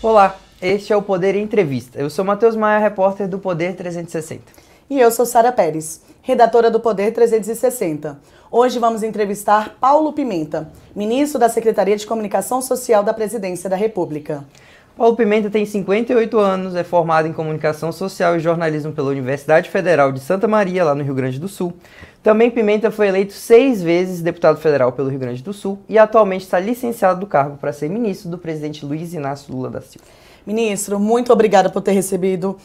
Olá, este é o Poder Entrevista. Eu sou Matheus Maia, repórter do Poder 360. E eu sou Sara Pérez, redatora do Poder 360. Hoje vamos entrevistar Paulo Pimenta, ministro da Secretaria de Comunicação Social da Presidência da República. Paulo Pimenta tem 58 anos, é formado em Comunicação Social e Jornalismo pela Universidade Federal de Santa Maria, lá no Rio Grande do Sul. Também Pimenta foi eleito 6 vezes deputado federal pelo Rio Grande do Sul e atualmente está licenciado do cargo para ser ministro do presidente Luiz Inácio Lula da Silva. Ministro, muito obrigada por ter recebido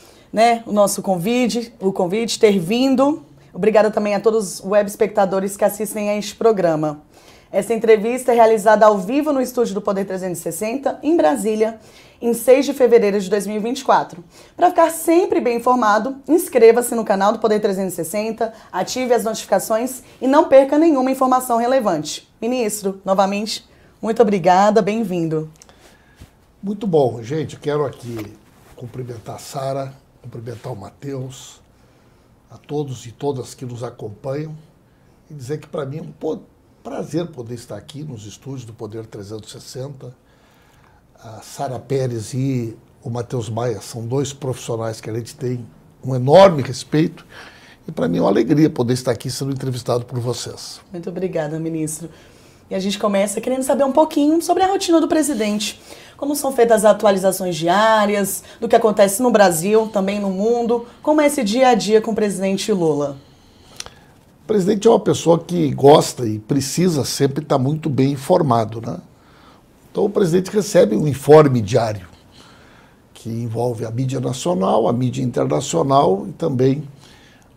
o nosso convite, ter vindo. Obrigada também a todos os web espectadores que assistem a este programa. Essa entrevista é realizada ao vivo no estúdio do Poder 360, em Brasília, em 6 de fevereiro de 2024. Para ficar sempre bem informado, inscreva-se no canal do Poder 360, ative as notificações e não perca nenhuma informação relevante. Ministro, novamente, muito obrigada, bem-vindo. Muito bom, gente. Quero aqui cumprimentar a Sara, cumprimentar o Matheus, a todos e todas que nos acompanham e dizer que para mim é um prazer poder estar aqui nos estúdios do Poder 360. A Sara Pérez e o Matheus Maia são dois profissionais que a gente tem um enorme respeito e para mim é uma alegria poder estar aqui sendo entrevistado por vocês. Muito obrigada, ministro. E a gente começa querendo saber um pouquinho sobre a rotina do presidente. Como são feitas as atualizações diárias, do que acontece no Brasil, também no mundo. Como é esse dia a dia com o presidente Lula? O presidente é uma pessoa que gosta e precisa sempre estar muito bem informado, né? Então o presidente recebe um informe diário, que envolve a mídia nacional, a mídia internacional e também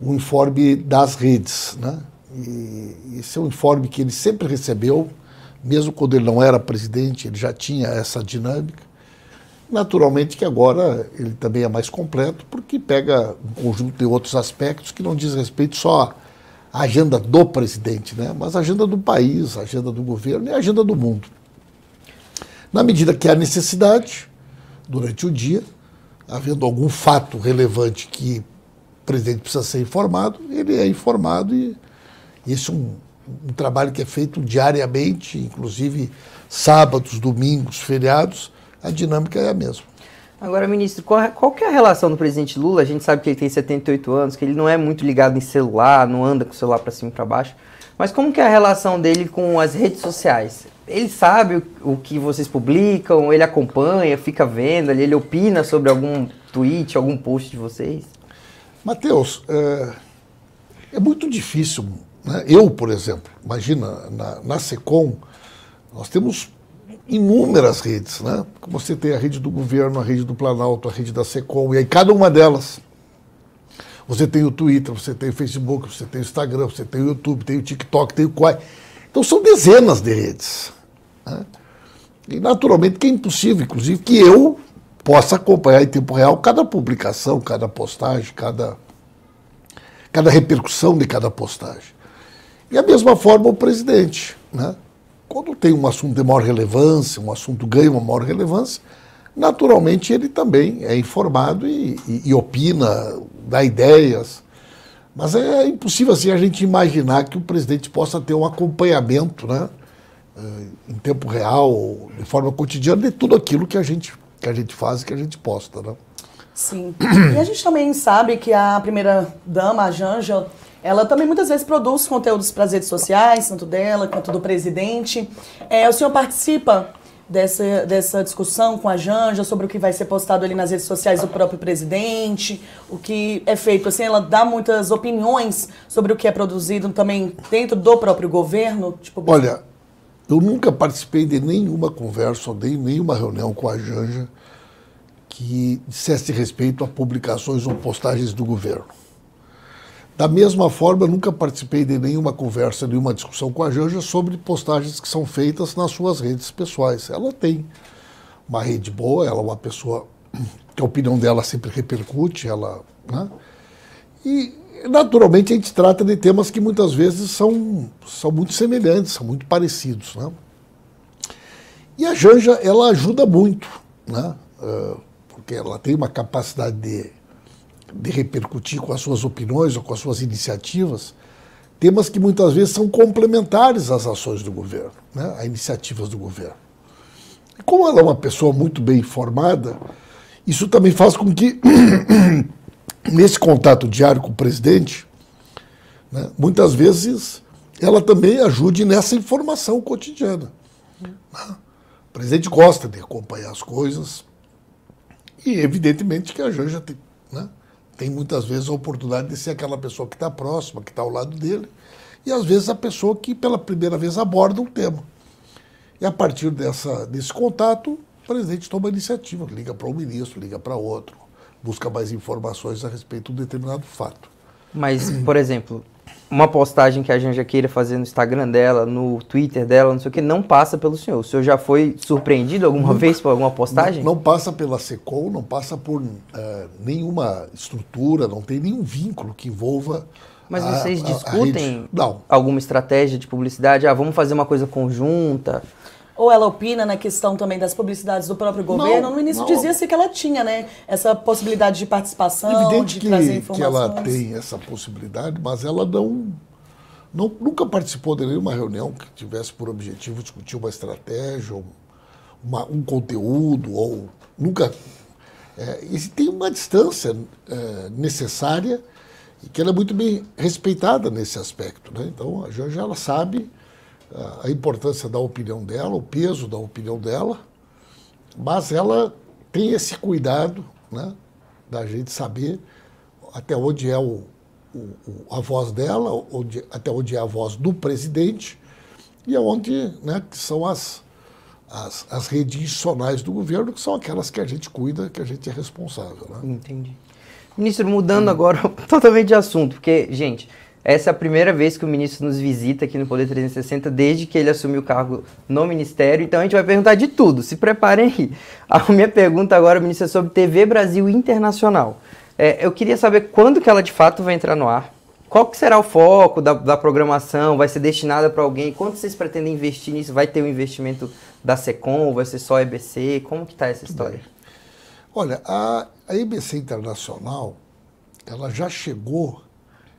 um informe das redes, né? E esse é um informe que ele sempre recebeu, mesmo quando ele não era presidente, ele já tinha essa dinâmica. Naturalmente que agora ele também é mais completo, porque pega um conjunto de outros aspectos que não diz respeito só à agenda do presidente, né? Mas a agenda do país, a agenda do governo e a agenda do mundo. Na medida que há necessidade, durante o dia, havendo algum fato relevante que o presidente precisa ser informado, ele é informado e esse é um trabalho que é feito diariamente, inclusive sábados, domingos, feriados, a dinâmica é a mesma. Agora, ministro, qual que é a relação do presidente Lula? A gente sabe que ele tem 78 anos, que ele não é muito ligado em celular, não anda com o celular para cima e para baixo, mas como que é a relação dele com as redes sociais? Ele sabe o que vocês publicam, ele acompanha, fica vendo, ele opina sobre algum tweet, algum post de vocês? Matheus, é muito difícil, né? Eu, por exemplo, imagina, na SECOM, nós temos inúmeras redes, né? Você tem a rede do governo, a rede do Planalto, a rede da SECOM, e aí cada uma delas, você tem o Twitter, você tem o Facebook, você tem o Instagram, você tem o YouTube, tem o TikTok, tem o Quai. Então são dezenas de redes, né? E naturalmente que é impossível, inclusive, que eu possa acompanhar em tempo real cada publicação, cada postagem, cada repercussão de cada postagem. E da mesma forma o presidente, né? Quando tem um assunto de maior relevância, um assunto ganha uma maior relevância, naturalmente ele também é informado e opina, dá ideias. Mas é impossível assim a gente imaginar que o presidente possa ter um acompanhamento, né, em tempo real, de forma cotidiana, de tudo aquilo que a gente faz e que a gente posta, né? Sim. E a gente também sabe que a primeira-dama, a Janja, ela também muitas vezes produz conteúdos para as redes sociais, tanto dela quanto do presidente. O senhor participa dessa discussão com a Janja sobre o que vai ser postado ali nas redes sociais do próprio presidente, o que é feito, assim, ela dá muitas opiniões sobre o que é produzido também dentro do próprio governo? Olha, eu nunca participei de nenhuma conversa ou de nenhuma reunião com a Janja que dissesse respeito a publicações ou postagens do governo. Da mesma forma, eu nunca participei de nenhuma conversa, nenhuma discussão com a Janja sobre postagens que são feitas nas suas redes pessoais. Ela tem uma rede boa, ela é uma pessoa que a opinião dela sempre repercute, né? E, naturalmente, a gente trata de temas que muitas vezes são muito semelhantes, são muito parecidos, né? E a Janja, ela ajuda muito, né? Porque ela tem uma capacidade de repercutir com as suas opiniões ou com as suas iniciativas temas que muitas vezes são complementares às ações do governo, né, a iniciativas do governo. E como ela é uma pessoa muito bem informada, isso também faz com que, nesse contato diário com o presidente, né, muitas vezes ela também ajude nessa informação cotidiana. Né? O presidente gosta de acompanhar as coisas e, evidentemente, que a Janja tem, né, tem muitas vezes a oportunidade de ser aquela pessoa que está próxima, que está ao lado dele, e às vezes a pessoa que pela primeira vez aborda um tema. E a partir desse contato, o presidente toma iniciativa, liga para um ministro, liga para outro, busca mais informações a respeito de um determinado fato. Mas, por exemplo, uma postagem que a Janja queira fazer no Instagram dela, no Twitter dela, não sei o que, não passa pelo senhor. O senhor já foi surpreendido alguma vez por alguma postagem? Não passa pela SECOM, não passa por nenhuma estrutura, não tem nenhum vínculo que envolva. Mas vocês discutem alguma estratégia de publicidade? Ah, vamos fazer uma coisa conjunta? Ou ela opina na questão também das publicidades do próprio governo? No início dizia-se que ela tinha, né, essa possibilidade de participação, evidente de trazer informações. Que ela tem essa possibilidade, mas ela nunca participou de nenhuma reunião que tivesse por objetivo discutir uma estratégia, um conteúdo, ou nunca... E tem uma distância necessária e que ela é muito bem respeitada nesse aspecto. Né? Então, a Janja, ela sabe a importância da opinião dela, o peso da opinião dela, mas ela tem esse cuidado, né, da gente saber até onde é a voz dela, até onde é a voz do presidente e aonde, né, que são as redes institucionais do governo, que são aquelas que a gente cuida, que a gente é responsável. Né? Entendi. Ministro, mudando agora totalmente de assunto, porque, gente, essa é a primeira vez que o ministro nos visita aqui no Poder 360, desde que ele assumiu o cargo no Ministério, então a gente vai perguntar de tudo, se preparem aí. A minha pergunta agora, ministro, é sobre TV Brasil Internacional. Eu queria saber quando que ela de fato vai entrar no ar, qual que será o foco da programação, vai ser destinada para alguém, quanto vocês pretendem investir nisso, vai ter um investimento da SECOM, vai ser só a EBC, como que está essa história? Olha, a EBC Internacional, ela já chegou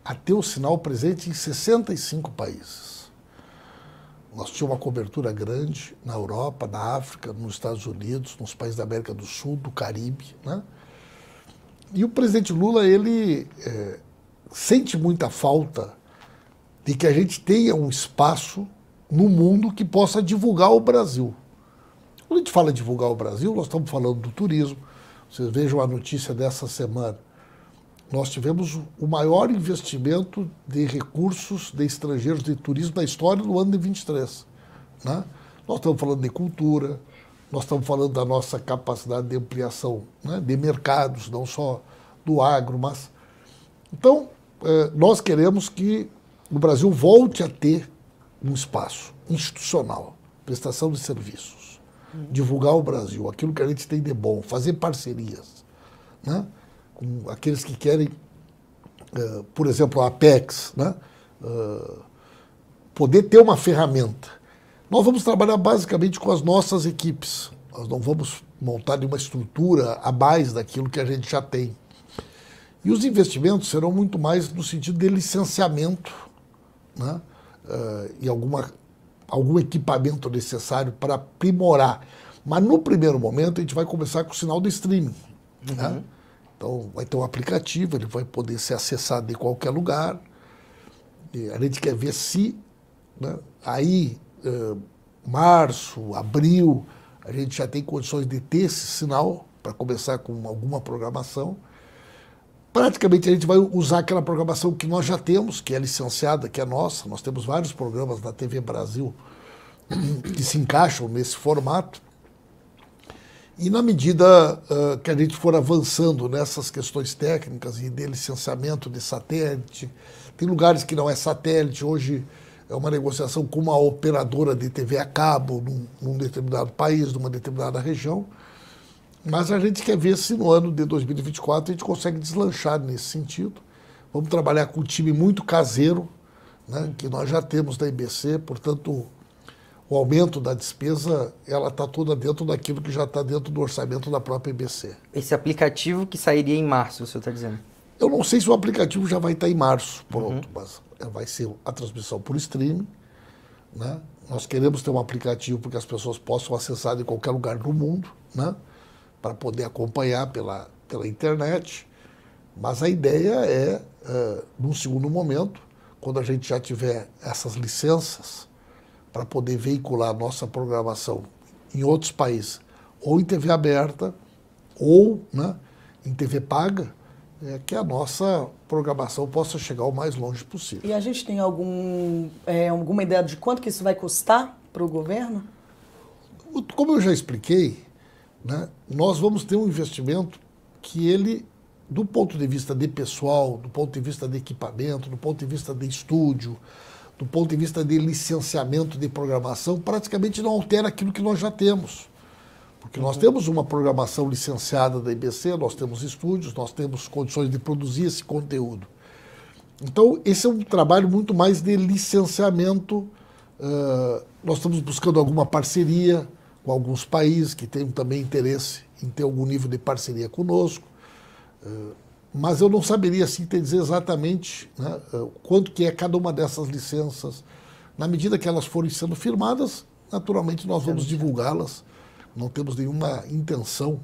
a ter o sinal presente em 65 países. Nós tínhamos uma cobertura grande na Europa, na África, nos Estados Unidos, nos países da América do Sul, do Caribe. Né? E o presidente Lula, ele sente muita falta de que a gente tenha um espaço no mundo que possa divulgar o Brasil. Quando a gente fala divulgar o Brasil, nós estamos falando do turismo. Vocês vejam a notícia dessa semana. Nós tivemos o maior investimento de recursos de estrangeiros de turismo da história no ano de 23. Né? Nós estamos falando de cultura, nós estamos falando da nossa capacidade de ampliação, né, de mercados, não só do agro, mas... Então, nós queremos que o Brasil volte a ter um espaço institucional, prestação de serviços, divulgar o Brasil, aquilo que a gente tem de bom, fazer parcerias, né? Com aqueles que querem, por exemplo, a Apex, né? Poder ter uma ferramenta. Nós vamos trabalhar basicamente com as nossas equipes, nós não vamos montar nenhuma estrutura a mais daquilo que a gente já tem. E os investimentos serão muito mais no sentido de licenciamento, né? E algum equipamento necessário para aprimorar. Mas no primeiro momento a gente vai começar com o sinal do streaming. Uhum. Né? Então vai ter um aplicativo, ele vai poder ser acessado de qualquer lugar. E a gente quer ver se, né, aí, março, abril, a gente já tem condições de ter esse sinal para começar com alguma programação. Praticamente a gente vai usar aquela programação que nós já temos, que é licenciada, que é nossa. Nós temos vários programas da TV Brasil que se encaixam nesse formato. E na medida que a gente for avançando nessas questões técnicas e de licenciamento de satélite, tem lugares que não é satélite, hoje é uma negociação com uma operadora de TV a cabo num determinado país, numa determinada região, mas a gente quer ver se no ano de 2024 a gente consegue deslanchar nesse sentido. Vamos trabalhar com um time muito caseiro, né, que nós já temos da IBC, portanto, o aumento da despesa, ela está toda dentro daquilo que já está dentro do orçamento da própria IBC. Esse aplicativo que sairia em março, o senhor está dizendo? Eu não sei se o aplicativo já vai estar em março, pronto, mas vai ser a transmissão por streaming, né? Nós queremos ter um aplicativo para que as pessoas possam acessar de qualquer lugar do mundo, né? Para poder acompanhar pela internet. Mas a ideia é, num segundo momento, quando a gente já tiver essas licenças para poder veicular a nossa programação em outros países, ou em TV aberta, ou, né, em TV paga, que a nossa programação possa chegar o mais longe possível. E a gente tem alguma ideia de quanto que isso vai custar para o governo? Como eu já expliquei, né, nós vamos ter um investimento que ele, do ponto de vista de pessoal, do ponto de vista de equipamento, do ponto de vista de estúdio, do ponto de vista de licenciamento de programação, praticamente não altera aquilo que nós já temos. Porque nós temos uma programação licenciada da IBC, nós temos estúdios, nós temos condições de produzir esse conteúdo. Então, esse é um trabalho muito mais de licenciamento. Nós estamos buscando alguma parceria com alguns países que tenham também interesse em ter algum nível de parceria conosco. Mas eu não saberia assim te dizer exatamente, né, quanto que é cada uma dessas licenças. Na medida que elas forem sendo firmadas, naturalmente nós vamos divulgá-las. Não temos nenhuma intenção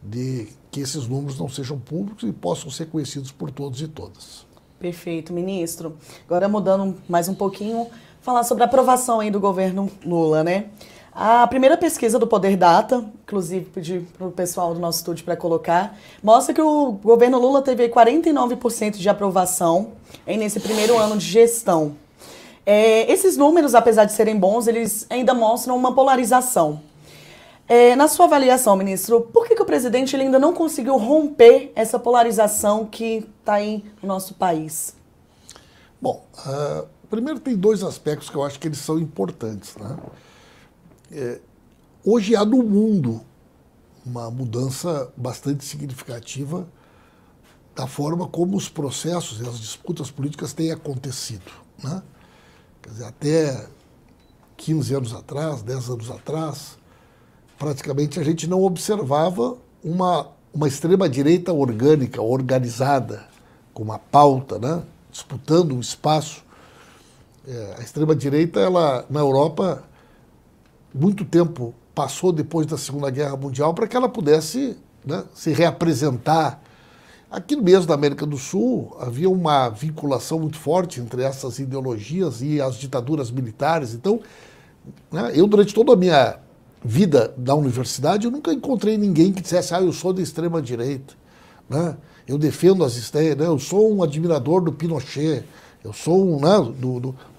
de que esses números não sejam públicos e possam ser conhecidos por todos e todas. Perfeito, ministro. Agora mudando mais um pouquinho, falar sobre a aprovação aí do governo Lula, né? A primeira pesquisa do Poder Data, inclusive pedi para o pessoal do nosso estúdio para colocar, mostra que o governo Lula teve 49% de aprovação nesse primeiro ano de gestão. Esses números, apesar de serem bons, eles ainda mostram uma polarização. Na sua avaliação, ministro, por que o presidente ele ainda não conseguiu romper essa polarização que está aí no nosso país? Bom, primeiro tem dois aspectos que eu acho que eles são importantes, né? Hoje há no mundo uma mudança bastante significativa da forma como os processos e as disputas políticas têm acontecido, né? Quer dizer, até 15 anos atrás, 10 anos atrás, praticamente a gente não observava uma extrema-direita orgânica, organizada, com uma pauta, né, disputando um espaço. A extrema-direita, ela na Europa, muito tempo passou depois da Segunda Guerra Mundial para que ela pudesse, né, se reapresentar. Aqui mesmo na América do Sul havia uma vinculação muito forte entre essas ideologias e as ditaduras militares. Então, né, eu durante toda a minha vida da universidade, eu nunca encontrei ninguém que dissesse, eu sou da extrema-direita, né? Eu defendo as ideias, né? Eu sou um admirador do Pinochet, eu sou um, né,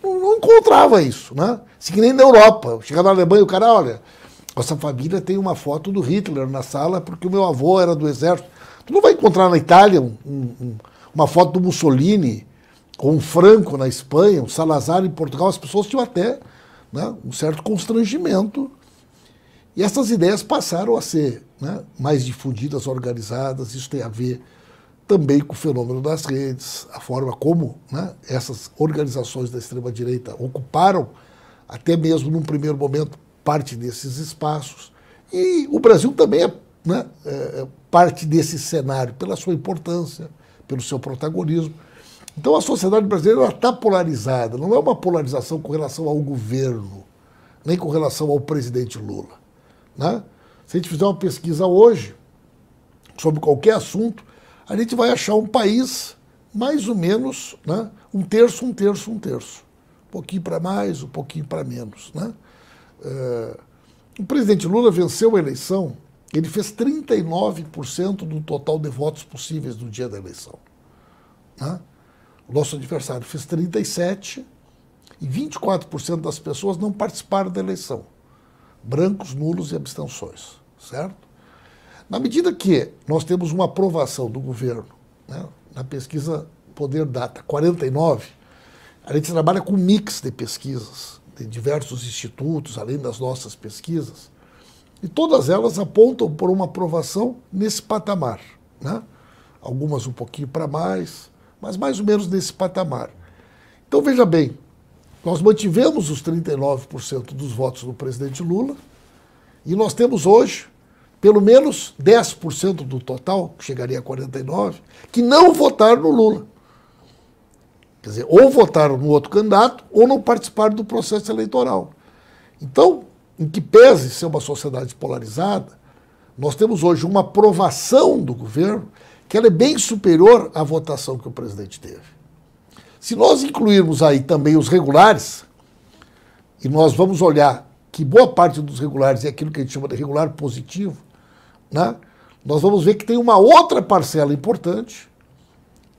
não encontrava isso, né? Assim que nem na Europa. Eu chegava na Alemanha e o cara, olha, nossa família tem uma foto do Hitler na sala porque o meu avô era do exército. Tu não vai encontrar na Itália uma foto do Mussolini, ou um Franco na Espanha, um Salazar em Portugal. As pessoas tinham até, né, um certo constrangimento. E essas ideias passaram a ser, né, mais difundidas, organizadas. Isso tem a ver também com o fenômeno das redes, a forma como, né, essas organizações da extrema-direita ocuparam, até mesmo num primeiro momento, parte desses espaços. E o Brasil também é, né, parte desse cenário, pela sua importância, pelo seu protagonismo. Então a sociedade brasileira está polarizada, não é uma polarização com relação ao governo, nem com relação ao presidente Lula, né? Se a gente fizer uma pesquisa hoje sobre qualquer assunto, a gente vai achar um país mais ou menos, né, um terço, um terço, um terço. Um pouquinho para mais, um pouquinho para menos, né? O presidente Lula venceu a eleição, ele fez 39% do total de votos possíveis no dia da eleição, né? O nosso adversário fez 37% e 24% das pessoas não participaram da eleição. Brancos, nulos e abstenções, certo? Na medida que nós temos uma aprovação do governo, né, na pesquisa Poder Data 49, a gente trabalha com um mix de pesquisas, de diversos institutos, além das nossas pesquisas, e todas elas apontam por uma aprovação nesse patamar, né? Algumas um pouquinho para mais, mas mais ou menos nesse patamar. Então, veja bem, nós mantivemos os 39% dos votos do presidente Lula e nós temos hoje pelo menos 10% do total, que chegaria a 49%, que não votaram no Lula. Quer dizer, ou votaram no outro candidato ou não participaram do processo eleitoral. Então, em que pese ser uma sociedade polarizada, nós temos hoje uma aprovação do governo que ela é bem superior à votação que o presidente teve. Se nós incluirmos aí também os regulares, e nós vamos olhar que boa parte dos regulares é aquilo que a gente chama de regular positivo, né? Nós vamos ver que tem uma outra parcela importante,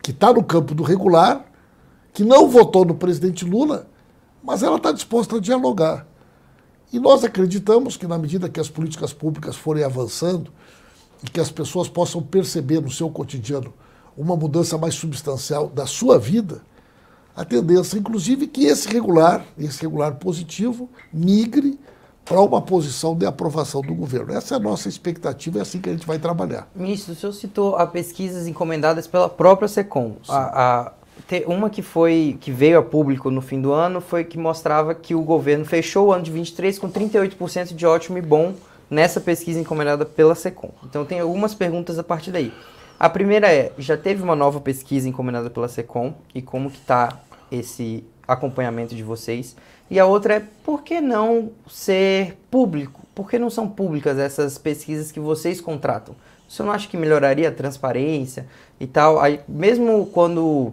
que está no campo do regular, que não votou no presidente Lula, mas ela está disposta a dialogar. E nós acreditamos que, na medida que as políticas públicas forem avançando e que as pessoas possam perceber no seu cotidiano uma mudança mais substancial da sua vida, a tendência, inclusive, que esse regular positivo, migre para uma posição de aprovação do governo. Essa é a nossa expectativa, é assim que a gente vai trabalhar. Ministro, o senhor citou a pesquisas encomendadas pela própria SECOM. Uma que veio a público no fim do ano foi que mostrava que o governo fechou o ano de 23 com 38% de ótimo e bom nessa pesquisa encomendada pela SECOM. Então tem algumas perguntas a partir daí. A primeira é, já teve uma nova pesquisa encomendada pela SECOM e como que está esse acompanhamento de vocês? E a outra é, por que não ser público? Por que não são públicas essas pesquisas que vocês contratam? Você não acha que melhoraria a transparência e tal? Aí, mesmo quando,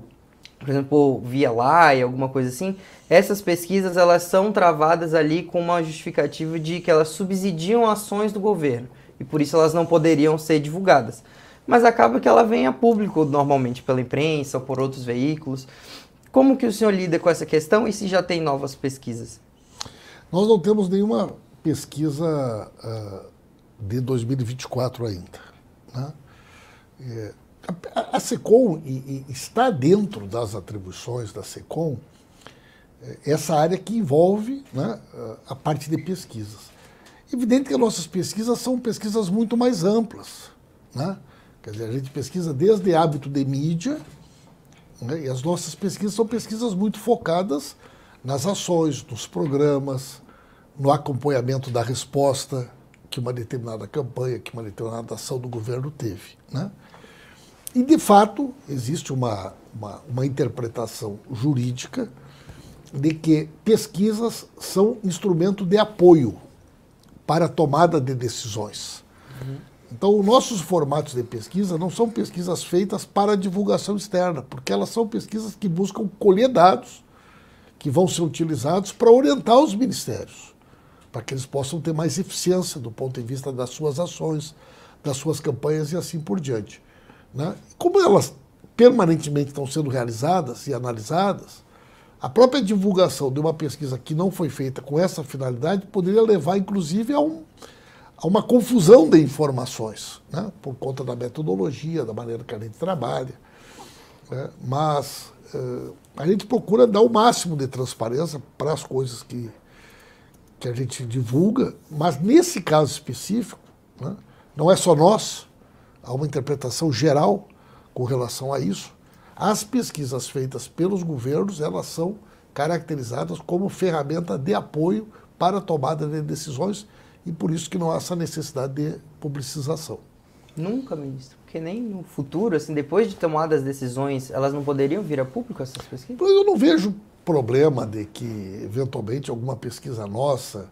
por exemplo, via Laia, alguma coisa assim, essas pesquisas elas são travadas ali com uma justificativa de que elas subsidiam ações do governo e por isso elas não poderiam ser divulgadas. Mas acaba que ela vem a público normalmente pela imprensa ou por outros veículos. Como que o senhor lida com essa questão e se já tem novas pesquisas? Nós não temos nenhuma pesquisa de 2024 ainda, né? A SECOM está dentro das atribuições da SECOM essa área que envolve, né, a parte de pesquisas. Evidente que as nossas pesquisas são pesquisas muito mais amplas, né? Quer dizer, a gente pesquisa desde hábito de mídia, né, e as nossas pesquisas são pesquisas muito focadas nas ações, nos programas, no acompanhamento da resposta que uma determinada campanha, que uma determinada ação do governo teve, né? E, de fato, existe uma interpretação jurídica de que pesquisas são instrumento de apoio para a tomada de decisões. Então, os nossos formatos de pesquisa não são pesquisas feitas para divulgação externa, porque elas são pesquisas que buscam colher dados que vão ser utilizados para orientar os ministérios, para que eles possam ter mais eficiência do ponto de vista das suas ações, das suas campanhas e assim por diante, né? Como elas permanentemente estão sendo realizadas e analisadas, a própria divulgação de uma pesquisa que não foi feita com essa finalidade poderia levar, inclusive, a uma confusão de informações, né? Por conta da metodologia, da maneira que a gente trabalha, né? Mas a gente procura dar o máximo de transparência para as coisas que a gente divulga, mas nesse caso específico, né, não é só nós, há uma interpretação geral com relação a isso. As pesquisas feitas pelos governos, elas são caracterizadas como ferramenta de apoio para a tomada de decisões e por isso que não há essa necessidade de publicização. Nunca, ministro? Porque nem no futuro, assim, depois de tomadas as decisões, elas não poderiam vir a público, essas pesquisas? Eu não vejo problema de que, eventualmente, alguma pesquisa nossa...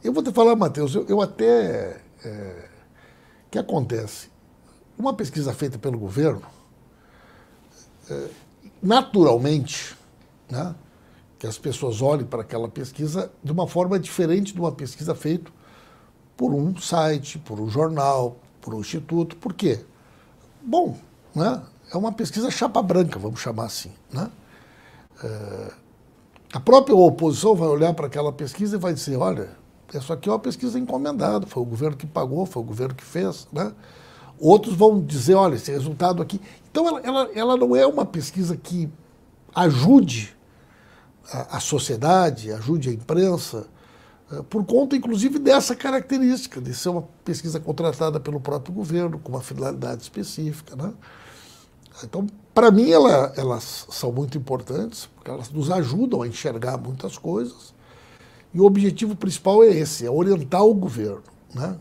Eu vou te falar, Matheus, eu até... O que acontece? Uma pesquisa feita pelo governo, naturalmente, né, que as pessoas olhem para aquela pesquisa de uma forma diferente de uma pesquisa feita por um site, por um jornal, por um instituto. Por quê? Bom, né, é uma pesquisa chapa branca, vamos chamar assim, né? A própria oposição vai olhar para aquela pesquisa e vai dizer, olha, isso aqui é uma pesquisa encomendada, foi o governo que pagou, foi o governo que fez, né? Outros vão dizer, olha, esse resultado aqui... Então, ela não é uma pesquisa que ajude a sociedade, ajude a imprensa, por conta, inclusive, dessa característica, de ser uma pesquisa contratada pelo próprio governo, com uma finalidade específica, né? Então, para mim, elas são muito importantes, porque elas nos ajudam a enxergar muitas coisas, e o objetivo principal é esse, é orientar o governo, né?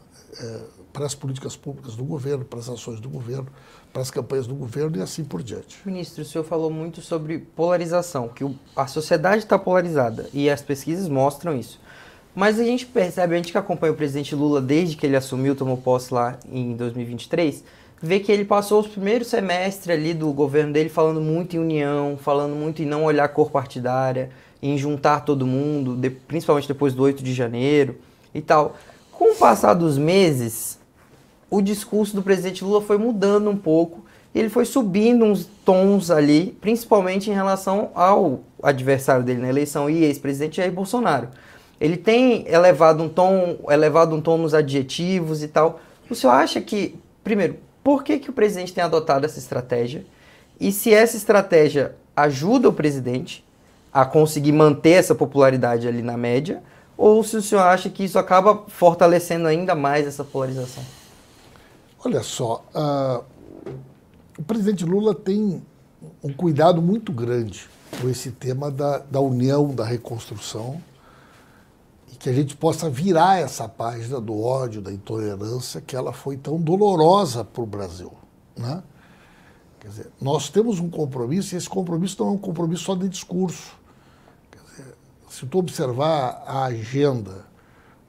Para as políticas públicas do governo, para as ações do governo, para as campanhas do governo e assim por diante. Ministro, o senhor falou muito sobre polarização, que a sociedade está polarizada e as pesquisas mostram isso. Mas a gente percebe, a gente que acompanha o presidente Lula desde que ele assumiu, tomou posse lá em 2023, vê que ele passou os primeiros semestres ali do governo dele falando muito em união, falando muito em não olhar a cor partidária, em juntar todo mundo, principalmente depois do 8 de janeiro e tal. Com o passar dos meses, o discurso do presidente Lula foi mudando um pouco, e ele foi subindo uns tons ali, principalmente em relação ao adversário dele na eleição e ex-presidente Jair Bolsonaro. Ele tem elevado um tom nos adjetivos e tal. O senhor acha que, primeiro, por que o presidente tem adotado essa estratégia? E se essa estratégia ajuda o presidente a conseguir manter essa popularidade ali na média, ou se o senhor acha que isso acaba fortalecendo ainda mais essa polarização? Olha só, o presidente Lula tem um cuidado muito grande com esse tema da união, da reconstrução, e que a gente possa virar essa página do ódio, da intolerância, que ela foi tão dolorosa para o Brasil, né? Quer dizer, nós temos um compromisso, e esse compromisso não é um compromisso só de discurso. Quer dizer, se tu observar a agenda,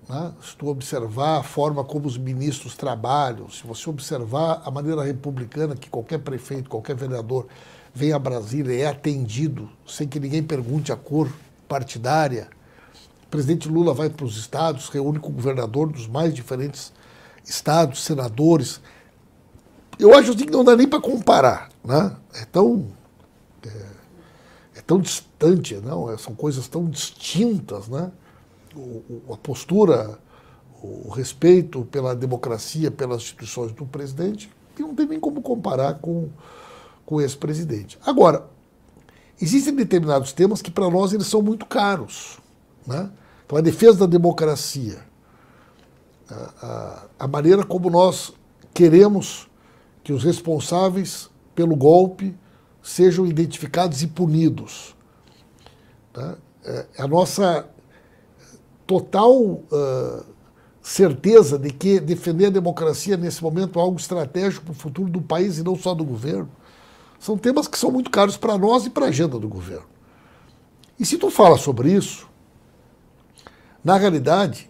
né? Se tu observar a forma como os ministros trabalham, se você observar a maneira republicana que qualquer prefeito, qualquer vereador vem a Brasília e é atendido sem que ninguém pergunte a cor partidária, o presidente Lula vai para os estados, reúne com o governador dos mais diferentes estados, senadores. Eu acho assim que não dá nem para comparar, né? É tão distante, não? São coisas tão distintas, né? A postura, o respeito pela democracia, pelas instituições do presidente, que não tem nem como comparar com esse presidente. Agora, existem determinados temas que para nós eles são muito caros, né? Então, a defesa da democracia, a maneira como nós queremos que os responsáveis pelo golpe sejam identificados e punidos, tá? A nossa total certeza de que defender a democracia nesse momento é algo estratégico para o futuro do país e não só do governo, são temas que são muito caros para nós e para a agenda do governo. E se tu fala sobre isso, na realidade,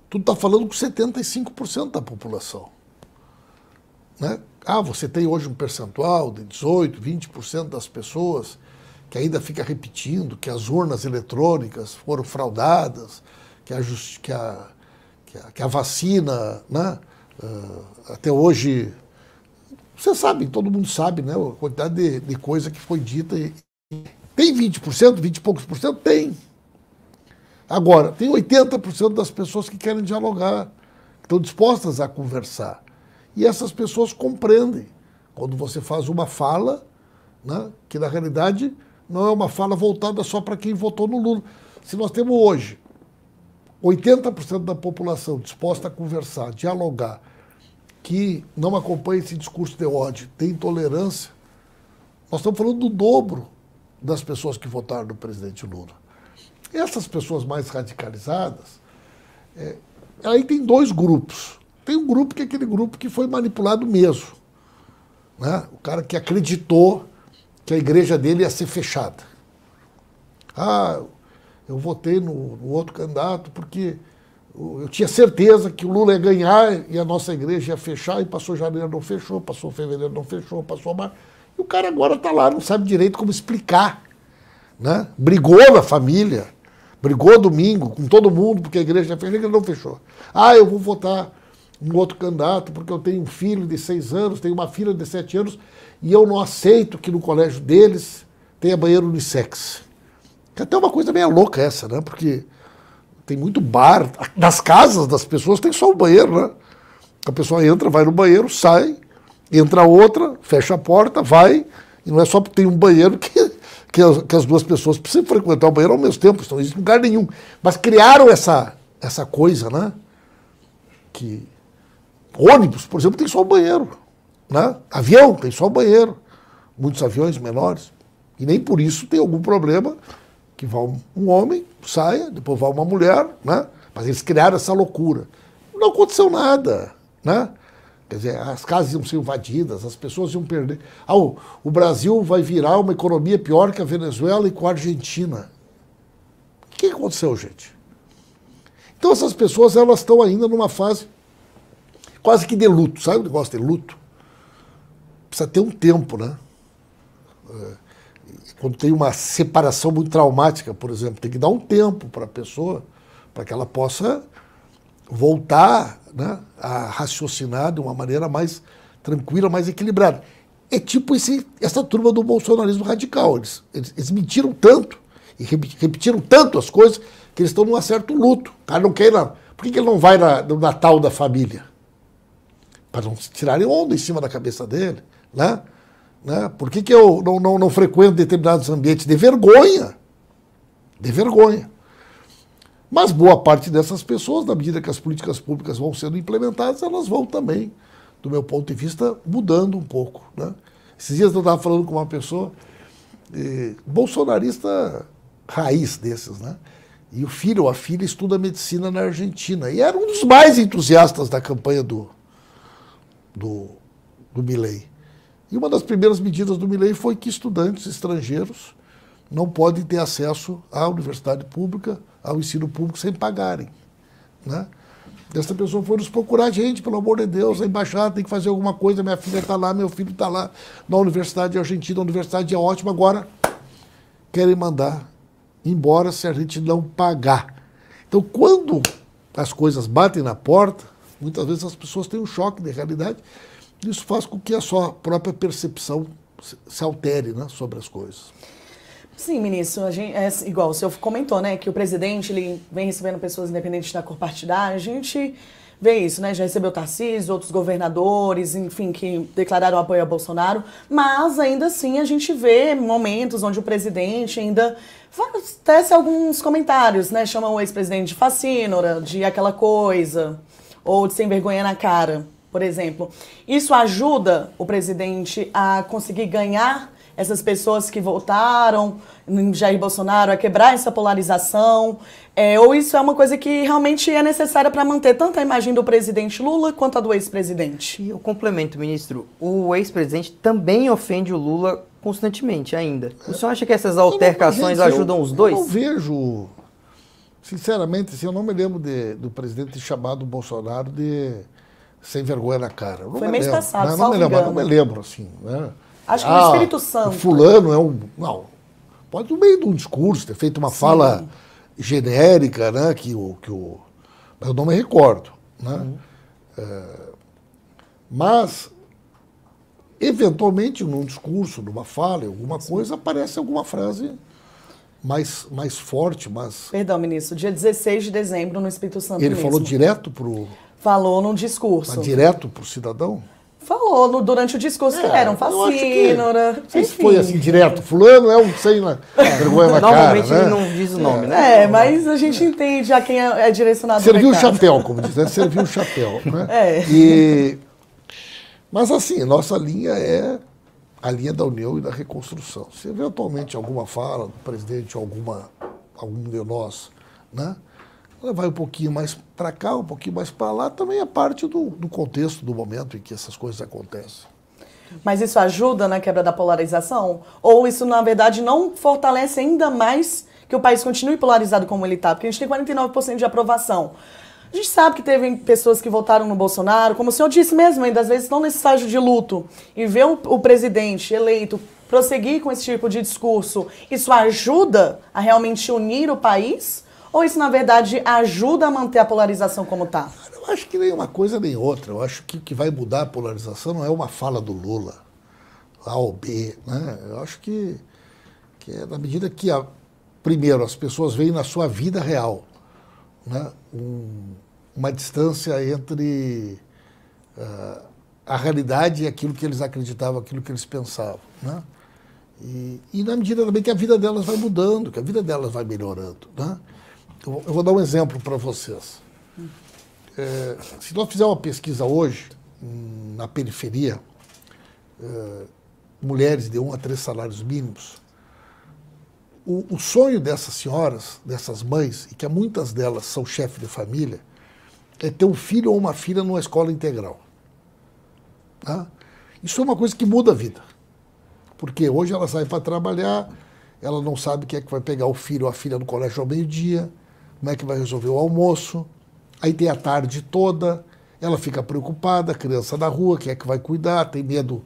tu está falando com 75% da população, né? Você tem hoje um percentual de 18%, 20% das pessoas que ainda fica repetindo que as urnas eletrônicas foram fraudadas, que a vacina, né? Até hoje, você sabe, todo mundo sabe, né? A quantidade de coisa que foi dita. Tem 20%, 20 e poucos por cento? Tem. Agora, tem 80% das pessoas que querem dialogar, que estão dispostas a conversar. E essas pessoas compreendem quando você faz uma fala, né? Que na realidade não é uma fala voltada só para quem votou no Lula. Se nós temos hoje 80% da população disposta a conversar, dialogar, que não acompanha esse discurso de ódio, tem intolerância, nós estamos falando do dobro das pessoas que votaram no presidente Lula. Essas pessoas mais radicalizadas, aí tem dois grupos. Tem um grupo que é aquele grupo que foi manipulado mesmo, né? O cara que acreditou que a igreja dele ia ser fechada. Eu votei no outro candidato porque eu tinha certeza que o Lula ia ganhar e a nossa igreja ia fechar, e passou janeiro, não fechou, passou fevereiro, não fechou, passou março. E o cara agora está lá, não sabe direito como explicar, né? Brigou na família, brigou domingo com todo mundo porque a igreja fechou, e ele não fechou. Eu vou votar no outro candidato porque eu tenho um filho de 6 anos, tenho uma filha de 7 anos, e eu não aceito que no colégio deles tenha banheiro unissex. Que até uma coisa meio louca essa, né? Porque tem muito bar, nas casas das pessoas tem só o banheiro, né? A pessoa entra, vai no banheiro, sai, entra outra, fecha a porta, vai, e não é só porque tem um banheiro que as duas pessoas precisam frequentar o banheiro ao mesmo tempo, isso não existe em lugar nenhum. Mas criaram essa coisa, né? Que ônibus, por exemplo, tem só o banheiro, né? Avião tem só o banheiro, muitos aviões menores, e nem por isso tem algum problema que vá um homem, saia, depois vá uma mulher, né? Mas eles criaram essa loucura. Não aconteceu nada, né? Quer dizer, as casas iam ser invadidas, as pessoas iam perder. O Brasil vai virar uma economia pior que a Venezuela e com a Argentina. O que aconteceu, gente? Então essas pessoas, elas estão ainda numa fase quase que de luto. Sabe o negócio de luto? Precisa ter um tempo, né? Quando tem uma separação muito traumática, por exemplo, tem que dar um tempo para a pessoa, para que ela possa voltar, né, a raciocinar de uma maneira mais tranquila, mais equilibrada. É tipo essa turma do bolsonarismo radical. Eles mentiram tanto e repetiram tanto as coisas que eles estão num certo luto. O cara não quer ir lá. Por que ele não vai no Natal da família? Para não tirarem onda em cima da cabeça dele, né? Por que eu não frequento determinados ambientes? De vergonha. De vergonha. Mas boa parte dessas pessoas, na medida que as políticas públicas vão sendo implementadas, elas vão também, do meu ponto de vista, mudando um pouco, né? Esses dias eu estava falando com uma pessoa, bolsonarista raiz desses, né? E o filho ou a filha estuda medicina na Argentina. E era um dos mais entusiastas da campanha do Milei. E uma das primeiras medidas do Milei foi que estudantes estrangeiros não podem ter acesso à universidade pública, ao ensino público, sem pagarem, né? Essa pessoa foi nos procurar: gente, pelo amor de Deus, a embaixada tem que fazer alguma coisa, minha filha está lá, meu filho está lá na Universidade Argentina, a universidade é ótima, agora querem mandar embora se a gente não pagar. Então, quando as coisas batem na porta, muitas vezes as pessoas têm um choque de realidade. Isso faz com que a sua própria percepção se altere, né, sobre as coisas. Sim, ministro, igual o senhor comentou, né, que o presidente ele vem recebendo pessoas independentes da cor partidária. A gente vê isso, né? Já recebeu Tarcísio, outros governadores, enfim, que declararam apoio a Bolsonaro, mas ainda assim a gente vê momentos onde o presidente ainda tece alguns comentários, né? Chama o ex-presidente de facínora, de aquela coisa, ou de sem vergonha na cara, por exemplo. Isso ajuda o presidente a conseguir ganhar essas pessoas que votaram em Jair Bolsonaro, a quebrar essa polarização? Ou isso é uma coisa que realmente é necessária para manter tanto a imagem do presidente Lula quanto a do ex-presidente? E eu complemento, ministro. O ex-presidente também ofende o Lula constantemente ainda. O senhor acha que essas altercações ajudam os dois? Eu não vejo, sinceramente, assim, eu não me lembro do presidente chamado Bolsonaro de sem vergonha na cara. Foi mês passado, não me lembro, assim, né? Acho que no Espírito Santo. O fulano é um... Não, pode no meio de um discurso ter feito uma fala genérica, né? Mas eu não me recordo, né? Mas, eventualmente, num discurso, numa fala, alguma coisa, aparece alguma frase mais forte, mais... Perdão, ministro, dia 16 de dezembro, no Espírito Santo Ele mesmo. falou direto pro... Falou num discurso. Mas direto pro cidadão? Falou durante o discurso que era um facínora. Não sei se foi assim direto. Fulano é um sem vergonha na cara. Normalmente ele não diz o nome, né? Mas a gente entende a quem é direcionado. Serviu o chapéu, como diz, né? Serviu o chapéu. Né? Mas assim, nossa linha é a linha da união e da reconstrução. Se eventualmente alguma fala do presidente ou algum de nós, né? Ela vai um pouquinho mais para cá, um pouquinho mais para lá, também é parte do contexto, do momento em que essas coisas acontecem. Mas isso ajuda na quebra da polarização? Ou isso, na verdade, não fortalece ainda mais que o país continue polarizado como ele está? Porque a gente tem 49% de aprovação. A gente sabe que teve pessoas que votaram no Bolsonaro, como o senhor disse mesmo, ainda às vezes estão nesse estágio de luto. E ver o presidente eleito prosseguir com esse tipo de discurso, isso ajuda a realmente unir o país? Ou isso, na verdade, ajuda a manter a polarização como está? Eu acho que nem uma coisa nem outra. Eu acho que o que vai mudar a polarização não é uma fala do Lula, A ou B, né? Eu acho que é na medida que, primeiro, as pessoas veem na sua vida real, né, uma distância entre a realidade e aquilo que eles acreditavam, aquilo que eles pensavam, né? E na medida também que a vida delas vai mudando, que a vida delas vai melhorando, né? Eu vou dar um exemplo para vocês. Se nós fizermos uma pesquisa hoje, na periferia, mulheres de 1 a 3 salários mínimos, o sonho dessas senhoras, dessas mães, e que muitas delas são chefes de família, é ter um filho ou uma filha numa escola integral. Tá? Isso é uma coisa que muda a vida. Porque hoje ela sai para trabalhar, ela não sabe quem é que vai pegar o filho ou a filha no colégio ao meio-dia, como é que vai resolver o almoço, Aí tem a tarde toda, ela fica preocupada, a criança na rua, quem é que vai cuidar, tem medo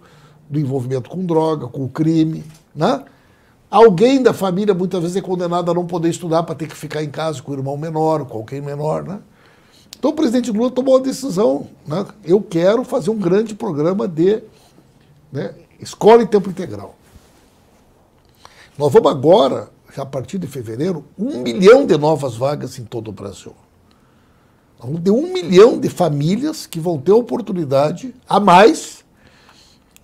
do envolvimento com droga, com o crime, né? Alguém da família muitas vezes é condenado a não poder estudar para ter que ficar em casa com o irmão menor, com alguém menor, né? Então o presidente Lula tomou uma decisão, né? Eu quero fazer um grande programa de, né, escola em tempo integral. Nós vamos agora, já a partir de fevereiro, 1 milhão de novas vagas em todo o Brasil. Vamos ter 1 milhão de famílias que vão ter a oportunidade a mais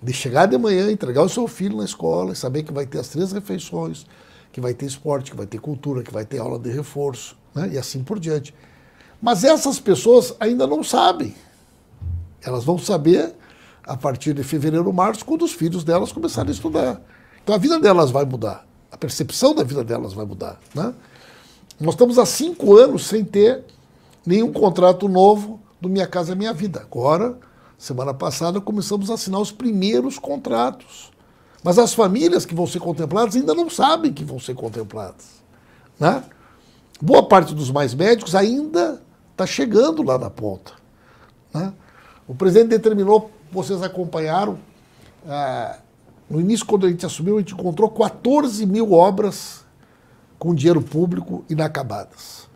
de chegar de manhã, entregar o seu filho na escola e saber que vai ter as 3 refeições, que vai ter esporte, que vai ter cultura, que vai ter aula de reforço, né? E assim por diante. Mas essas pessoas ainda não sabem. Elas vão saber a partir de fevereiro, março, quando os filhos delas começarem a estudar. Então a vida delas vai mudar. A percepção da vida delas vai mudar, né? Nós estamos há 5 anos sem ter nenhum contrato novo do Minha Casa Minha Vida. Agora, semana passada, começamos a assinar os primeiros contratos. Mas as famílias que vão ser contempladas ainda não sabem que vão ser contempladas, né? Boa parte dos mais médicos ainda está chegando lá na ponta, né? O presidente determinou, vocês acompanharam, no início, quando a gente assumiu, a gente encontrou 14 mil obras com dinheiro público inacabadas.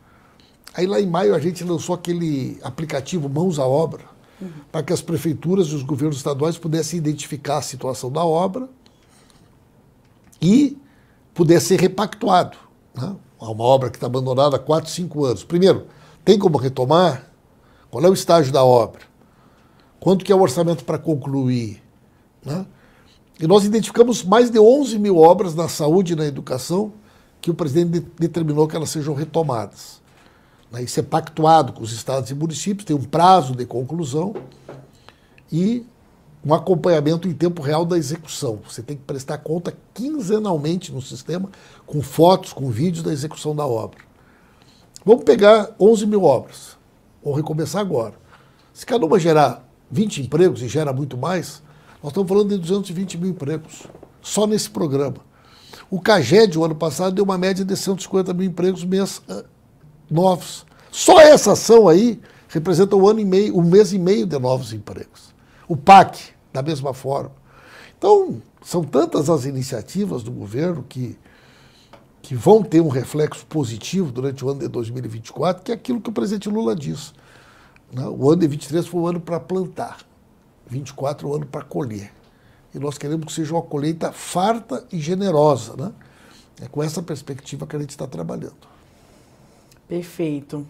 Aí lá em maio a gente lançou aquele aplicativo Mãos à Obra, para que as prefeituras e os governos estaduais pudessem identificar a situação da obra e pudesse ser repactuado, né? Uma obra que está abandonada há 4, 5 anos. Primeiro, tem como retomar? Qual é o estágio da obra? Quanto que é o orçamento para concluir, né? E nós identificamos mais de 11 mil obras na saúde e na educação que o presidente determinou que elas sejam retomadas. Isso é pactuado com os estados e municípios, tem um prazo de conclusão e um acompanhamento em tempo real da execução. Você tem que prestar conta quinzenalmente no sistema, com fotos, com vídeos da execução da obra. Vamos pegar 11 mil obras. Vamos recomeçar agora. Se cada uma gerar 20 empregos, e gera muito mais, nós estamos falando de 220 mil empregos, só nesse programa. O CAGED, o ano passado, deu uma média de 150 mil empregos novos. Só essa ação aí representa um mês e meio de novos empregos. O PAC, da mesma forma. Então, são tantas as iniciativas do governo que vão ter um reflexo positivo durante o ano de 2024, que é aquilo que o presidente Lula diz, né? O ano de 23 foi o ano para plantar, 24 o ano para colher. E nós queremos que seja uma colheita farta e generosa, né? É com essa perspectiva que a gente está trabalhando. Perfeito.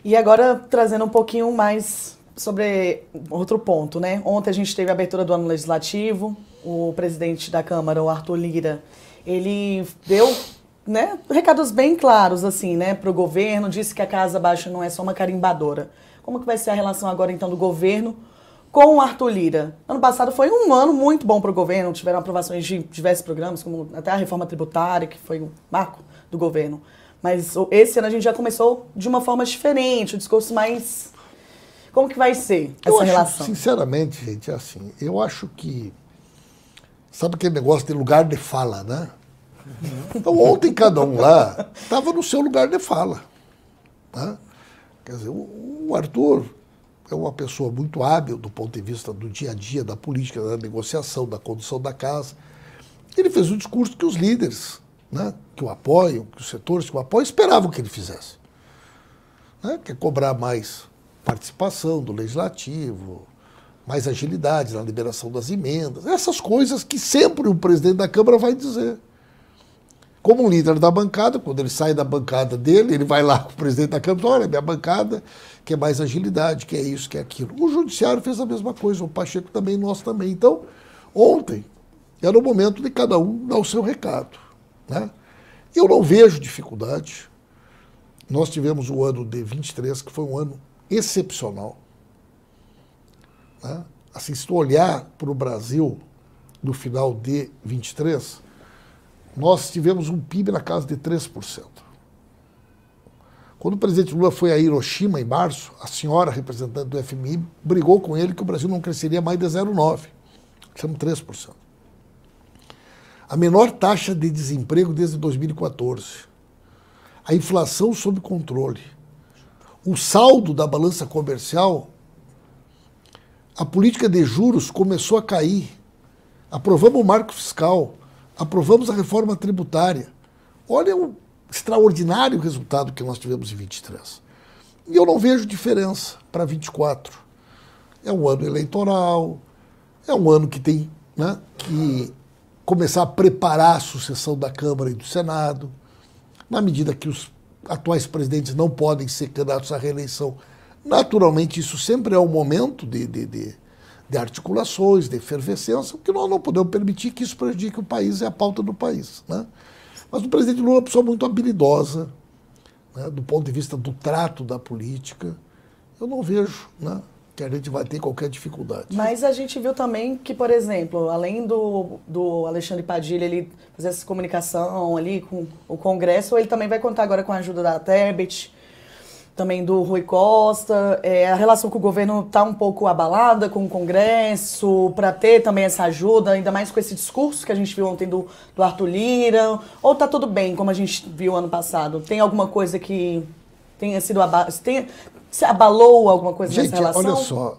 E agora, trazendo um pouquinho mais sobre outro ponto, né? Ontem a gente teve a abertura do ano legislativo, o presidente da Câmara, o Arthur Lira, ele deu, né, recados bem claros, assim, né, para o governo, disse que a Casa Baixa não é só uma carimbadora. Como que vai ser a relação agora, então, do governo com o Arthur Lira? Ano passado foi um ano muito bom para o governo, tiveram aprovações de diversos programas, como até a reforma tributária, que foi um marco do governo. Mas esse ano a gente já começou de uma forma diferente, o discurso mais... Como que vai ser essa relação? Sinceramente, gente, é assim, eu acho que... Sabe aquele negócio de lugar de fala, né? Então ontem cada um lá estava no seu lugar de fala, né? Quer dizer, o Arthur é uma pessoa muito hábil do ponto de vista do dia a dia, da política, da negociação, da condução da casa. Ele fez um discurso que os líderes, né, que o apoiam, que os setores que o apoiam, esperavam que ele fizesse, né? Que é cobrar mais participação do legislativo, mais agilidade na liberação das emendas, essas coisas que sempre o presidente da Câmara vai dizer. Como um líder da bancada, quando ele sai da bancada dele, ele vai lá com o presidente da Câmara e fala, olha, minha bancada quer mais agilidade, quer isso, quer aquilo. O Judiciário fez a mesma coisa, o Pacheco também, nós também. Então, ontem era o momento de cada um dar o seu recado, né? Eu não vejo dificuldade. Nós tivemos o ano de 23, que foi um ano excepcional, né? Assim, se tu olhar para o Brasil no final de 23, nós tivemos um PIB na casa de 3%. Quando o presidente Lula foi a Hiroshima, em março, a senhora representante do FMI brigou com ele que o Brasil não cresceria mais de 0,9%. Chama 3%. A menor taxa de desemprego desde 2014. A inflação sob controle. o saldo da balança comercial, a política de juros começou a cair. Aprovamos o marco fiscal, aprovamos a reforma tributária. Olha o extraordinário resultado que nós tivemos em 23. E eu não vejo diferença para 24. É um ano eleitoral, é um ano que tem, né, que começar a preparar a sucessão da Câmara e do Senado. Na medida que os atuais presidentes não podem ser candidatos à reeleição, naturalmente isso sempre é um momento de articulações, de efervescência, porque nós não podemos permitir que isso prejudique o país e a pauta do país, né? Mas o presidente Lula é uma pessoa muito habilidosa, né, do ponto de vista do trato da política. Eu não vejo, né, que a gente vai ter qualquer dificuldade. Mas a gente viu também que, por exemplo, além do Alexandre Padilha ele fazer essa comunicação ali com o Congresso, ele também vai contar agora com a ajuda da Tebet, também do Rui Costa. A relação com o governo está um pouco abalada com o Congresso, para ter também essa ajuda, ainda mais com esse discurso que a gente viu ontem do Arthur Lira. Ou está tudo bem, como a gente viu ano passado? Tem alguma coisa que tenha sido se abalou alguma coisa nessa relação? Olha só,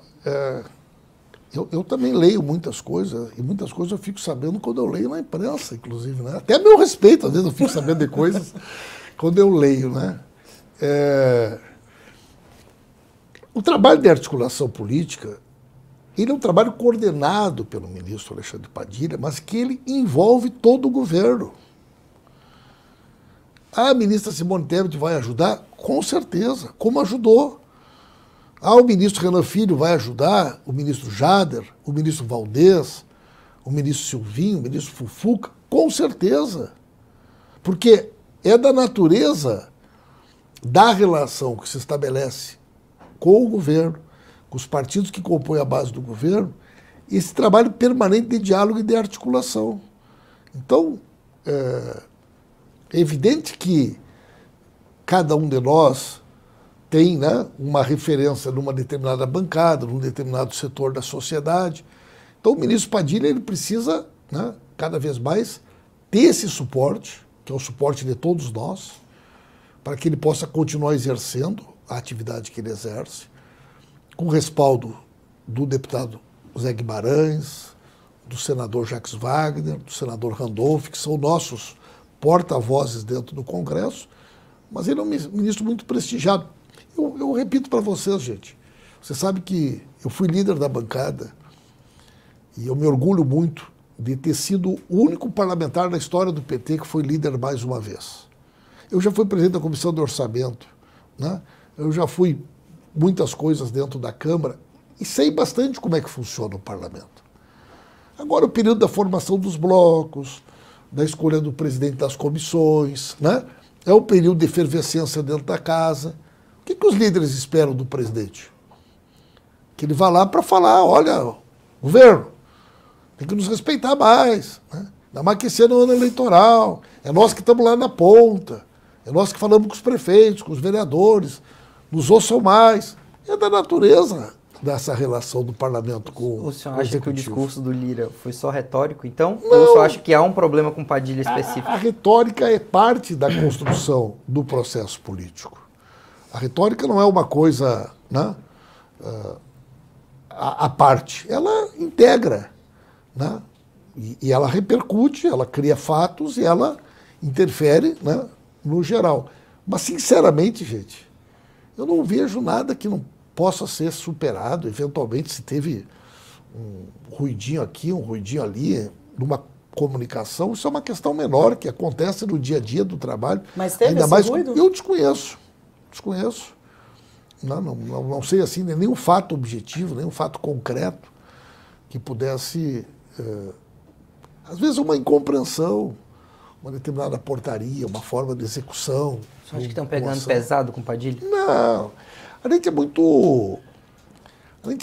eu também leio muitas coisas, e muitas coisas eu fico sabendo quando eu leio na imprensa, inclusive, né? Até a meu respeito, às vezes eu fico sabendo de coisas quando eu leio, né? O trabalho de articulação política, ele é um trabalho coordenado pelo ministro Alexandre Padilha, mas que ele envolve todo o governo. A ministra Simone Tebet vai ajudar? Com certeza, como ajudou. O ministro Renan Filho vai ajudar, o ministro Jader, o ministro Valdez, o ministro Silvinho, o ministro Fufuca, com certeza. Porque é da natureza da relação que se estabelece com o governo, com os partidos que compõem a base do governo, esse trabalho permanente de diálogo e de articulação. Então, é evidente que cada um de nós tem, né, uma referência numa determinada bancada, num determinado setor da sociedade. Então o ministro Padilha ele precisa, né, cada vez mais ter esse suporte, que é o suporte de todos nós, para que ele possa continuar exercendo a atividade que ele exerce, com respaldo do deputado Zé Guimarães, do senador Jacques Wagner, do senador Randolph, que são nossos porta-vozes dentro do Congresso, mas ele é um ministro muito prestigiado. Eu repito para vocês, gente, você sabe que eu fui líder da bancada e eu me orgulho muito de ter sido o único parlamentar na história do PT que foi líder mais uma vez. Eu já fui presidente da Comissão de Orçamento, né? Eu já fui muitas coisas dentro da Câmara e sei bastante como é que funciona o parlamento. Agora, o período da formação dos blocos, da escolha do presidente das comissões, né? É o período de efervescência dentro da casa. O que os líderes esperam do presidente? Que ele vá lá para falar, olha, governo, tem que nos respeitar mais, né? Ainda mais que esse ano é um ano eleitoral, é nós que estamos lá na ponta, é nós que falamos com os prefeitos, com os vereadores, nos ouçam mais. É da natureza dessa relação do parlamento com o senhor acha que o discurso do Lira foi só retórico, então? Não. Ou o senhor acha que há um problema com Padilha específico? A retórica é parte da construção do processo político. A retórica não é uma coisa, né, à parte. Ela integra, né, e ela repercute, ela cria fatos e ela interfere, né, no geral. Mas, sinceramente, gente, eu não vejo nada que não possa ser superado. Eventualmente, se teve um ruidinho aqui, um ruidinho ali, numa comunicação, isso é uma questão menor que acontece no dia a dia do trabalho. Mas teve ainda esse mais ruído? Eu desconheço. Não sei assim, nenhum fato objetivo, nenhum fato concreto que pudesse, às vezes uma incompreensão, uma determinada portaria, uma forma de execução. Você acha que estão pegando pesado com Padilha? Não, a gente é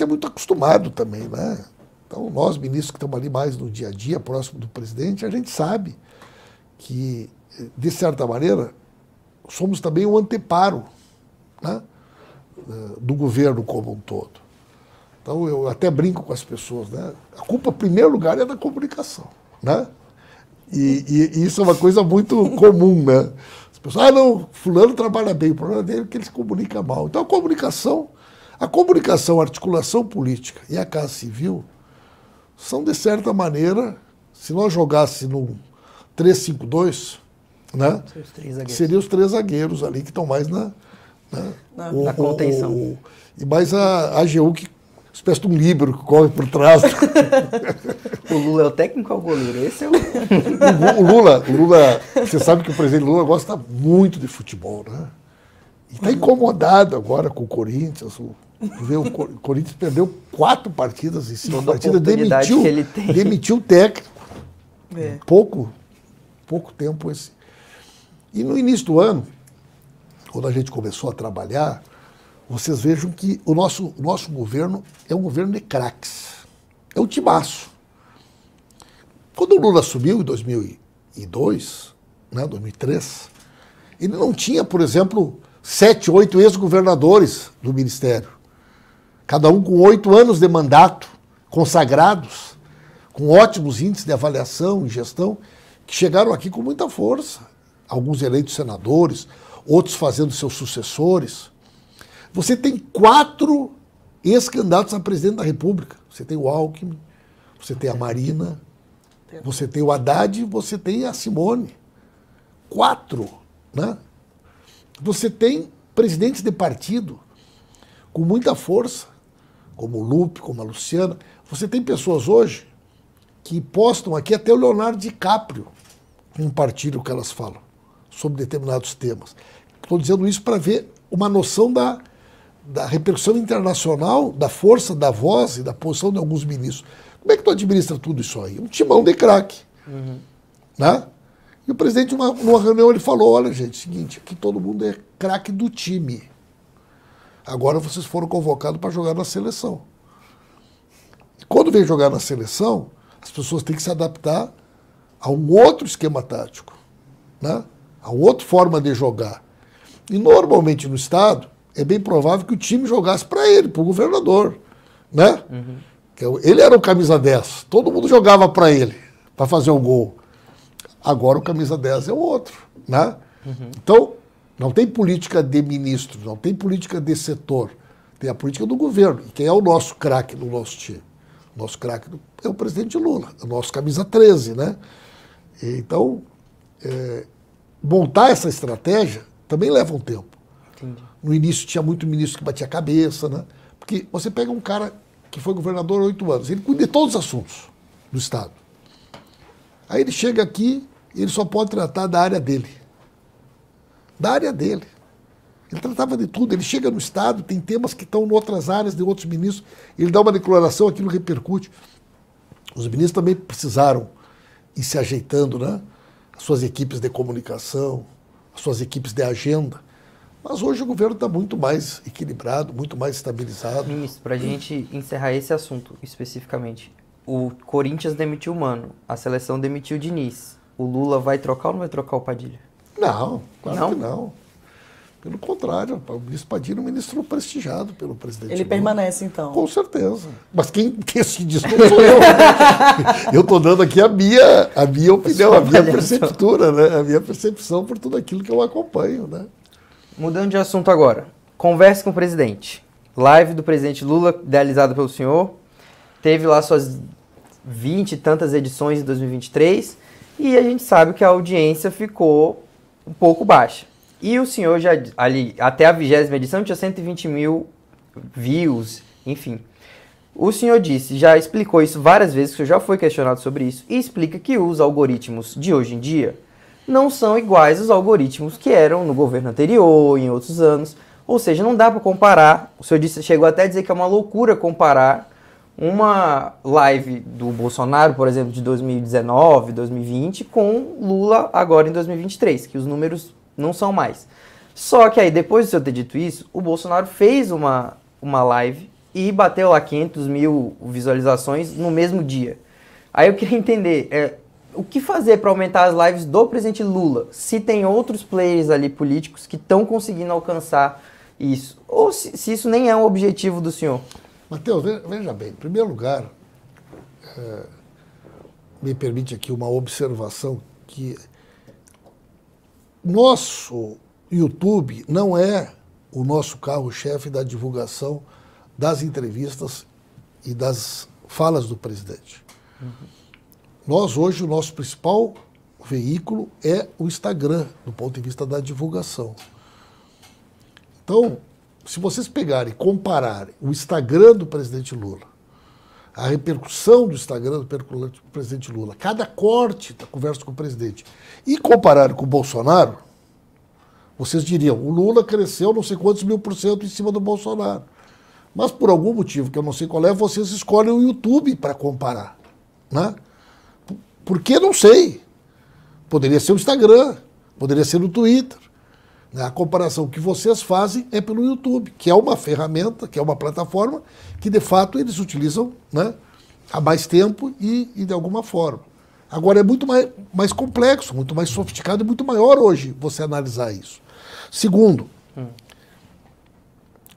muito acostumado também, né? Então nós, ministros que estamos ali mais no dia a dia, próximo do presidente, a gente sabe que, de certa maneira, somos também um anteparo, né, do governo como um todo. Então eu até brinco com as pessoas, né? A culpa, em primeiro lugar, é da comunicação, né? E isso é uma coisa muito comum, né? As pessoas, não, fulano trabalha bem, o problema dele é que ele se comunica mal. Então a comunicação, a articulação política e a Casa Civil são, de certa maneira, se nós jogássemos no 3-5-2, né, seriam os 3 zagueiros ali que estão mais na contenção. E mais a AGU, que espécie de um líbero que corre por trás. O Lula é o técnico ou o goleiro? Esse é o... O Lula, você sabe que o presidente Lula gosta muito de futebol, né? E está incomodado agora com o Corinthians. O Corinthians perdeu 4 partidas em 5 partidas, demitiu o técnico. Pouco tempo esse. E no início do ano, quando a gente começou a trabalhar, vocês vejam que o nosso governo é um governo de craques. É um timaço. Quando o Lula assumiu em 2002, né, 2003, ele não tinha, por exemplo, 7, 8 ex-governadores do Ministério. Cada um com 8 anos de mandato, consagrados, com ótimos índices de avaliação e gestão, que chegaram aqui com muita força. Alguns eleitos senadores, outros fazendo seus sucessores. Você tem 4 ex-candidatos a presidente da República. Você tem o Alckmin, você tem a Marina, você tem o Haddad e você tem a Simone. 4, né? Você tem presidentes de partido com muita força, como o Lupe, como a Luciana. Você tem pessoas hoje que postam aqui até o Leonardo DiCaprio em um partido que elas falam sobre determinados temas. Estou dizendo isso para ver uma noção da repercussão internacional, da força da voz e da posição de alguns ministros. Como é que tu administra tudo isso aí? Um timão de craque. Né? E o presidente, numa reunião, ele falou, olha, gente, seguinte, aqui todo mundo é craque do time. Agora vocês foram convocados para jogar na seleção. E quando vem jogar na seleção, as pessoas têm que se adaptar a um outro esquema tático, né? A outra forma de jogar. E normalmente no Estado, é bem provável que o time jogasse para ele, para o governador. Né? Ele era o camisa 10, todo mundo jogava para ele, para fazer o gol. Agora o camisa 10 é o outro. Né? Então, não tem política de ministro, não tem política de setor, tem a política do governo. E quem é o nosso craque no nosso time? O nosso craque é o presidente Lula, o nosso camisa 13. Né? Então, montar essa estratégia também leva um tempo. Entendi. No início tinha muito ministro que batia a cabeça, né? Porque você pega um cara que foi governador há 8 anos, ele cuida de todos os assuntos do Estado. Aí ele chega aqui e ele só pode tratar da área dele. Da área dele. Ele tratava de tudo. Ele chega no Estado, tem temas que estão em outras áreas de outros ministros, ele dá uma declaração, aquilo repercute. Os ministros também precisaram ir se ajeitando, né? As suas equipes de comunicação, as suas equipes de agenda. Mas hoje o governo está muito mais equilibrado, muito mais estabilizado. Ministro, para a gente encerrar esse assunto especificamente, o Corinthians demitiu o Mano, a seleção demitiu o Diniz. O Lula vai trocar ou não vai trocar o Padilha? Não, claro que não. Pelo contrário, o ministro Padilha é um ministro prestigiado pelo presidente Ele Lula. Permanece, então. Com certeza. Mas quem decide isso não sou eu. Eu estou dando aqui a minha opinião, a minha perceptura, né? A minha percepção por tudo aquilo que eu acompanho, né? Mudando de assunto agora. Converse com o presidente. Live do presidente Lula, idealizada pelo senhor. Teve lá suas 20 e tantas edições em 2023. E a gente sabe que a audiência ficou um pouco baixa. E o senhor já, ali, até a 20ª edição, tinha 120 mil views, enfim. O senhor disse, já explicou isso várias vezes, que o senhor já foi questionado sobre isso, e explica que os algoritmos de hoje em dia não são iguais aos algoritmos que eram no governo anterior, em outros anos. Ou seja, não dá para comparar. O senhor disse, chegou até a dizer que é uma loucura comparar uma live do Bolsonaro, por exemplo, de 2019, 2020, com Lula agora em 2023, que os números não são mais. Só que aí, depois do senhor ter dito isso, o Bolsonaro fez uma live e bateu lá 500 mil visualizações no mesmo dia. Aí eu queria entender, o que fazer para aumentar as lives do presidente Lula, se tem outros players ali políticos que estão conseguindo alcançar isso, ou se isso nem é um objetivo do senhor? Matheus, veja bem, em primeiro lugar, me permite aqui uma observação que nosso YouTube não é o nosso carro-chefe da divulgação das entrevistas e das falas do presidente. Nós, hoje, o nosso principal veículo é o Instagram, do ponto de vista da divulgação. Então, se vocês pegarem e compararem o Instagram do presidente Lula, a repercussão do Instagram do presidente Lula, cada corte da conversa com o presidente, e compararem com o Bolsonaro, vocês diriam, o Lula cresceu não sei quantos mil% em cima do Bolsonaro. Mas por algum motivo, que eu não sei qual é, vocês escolhem o YouTube para comparar. Né? Por que? Não sei. Poderia ser o Instagram, poderia ser o Twitter. A comparação que vocês fazem é pelo YouTube, que é uma ferramenta, que é uma plataforma que, de fato, eles utilizam, né, há mais tempo e de alguma forma. Agora, é muito mais complexo, muito mais sofisticado e muito maior hoje você analisar isso. Segundo,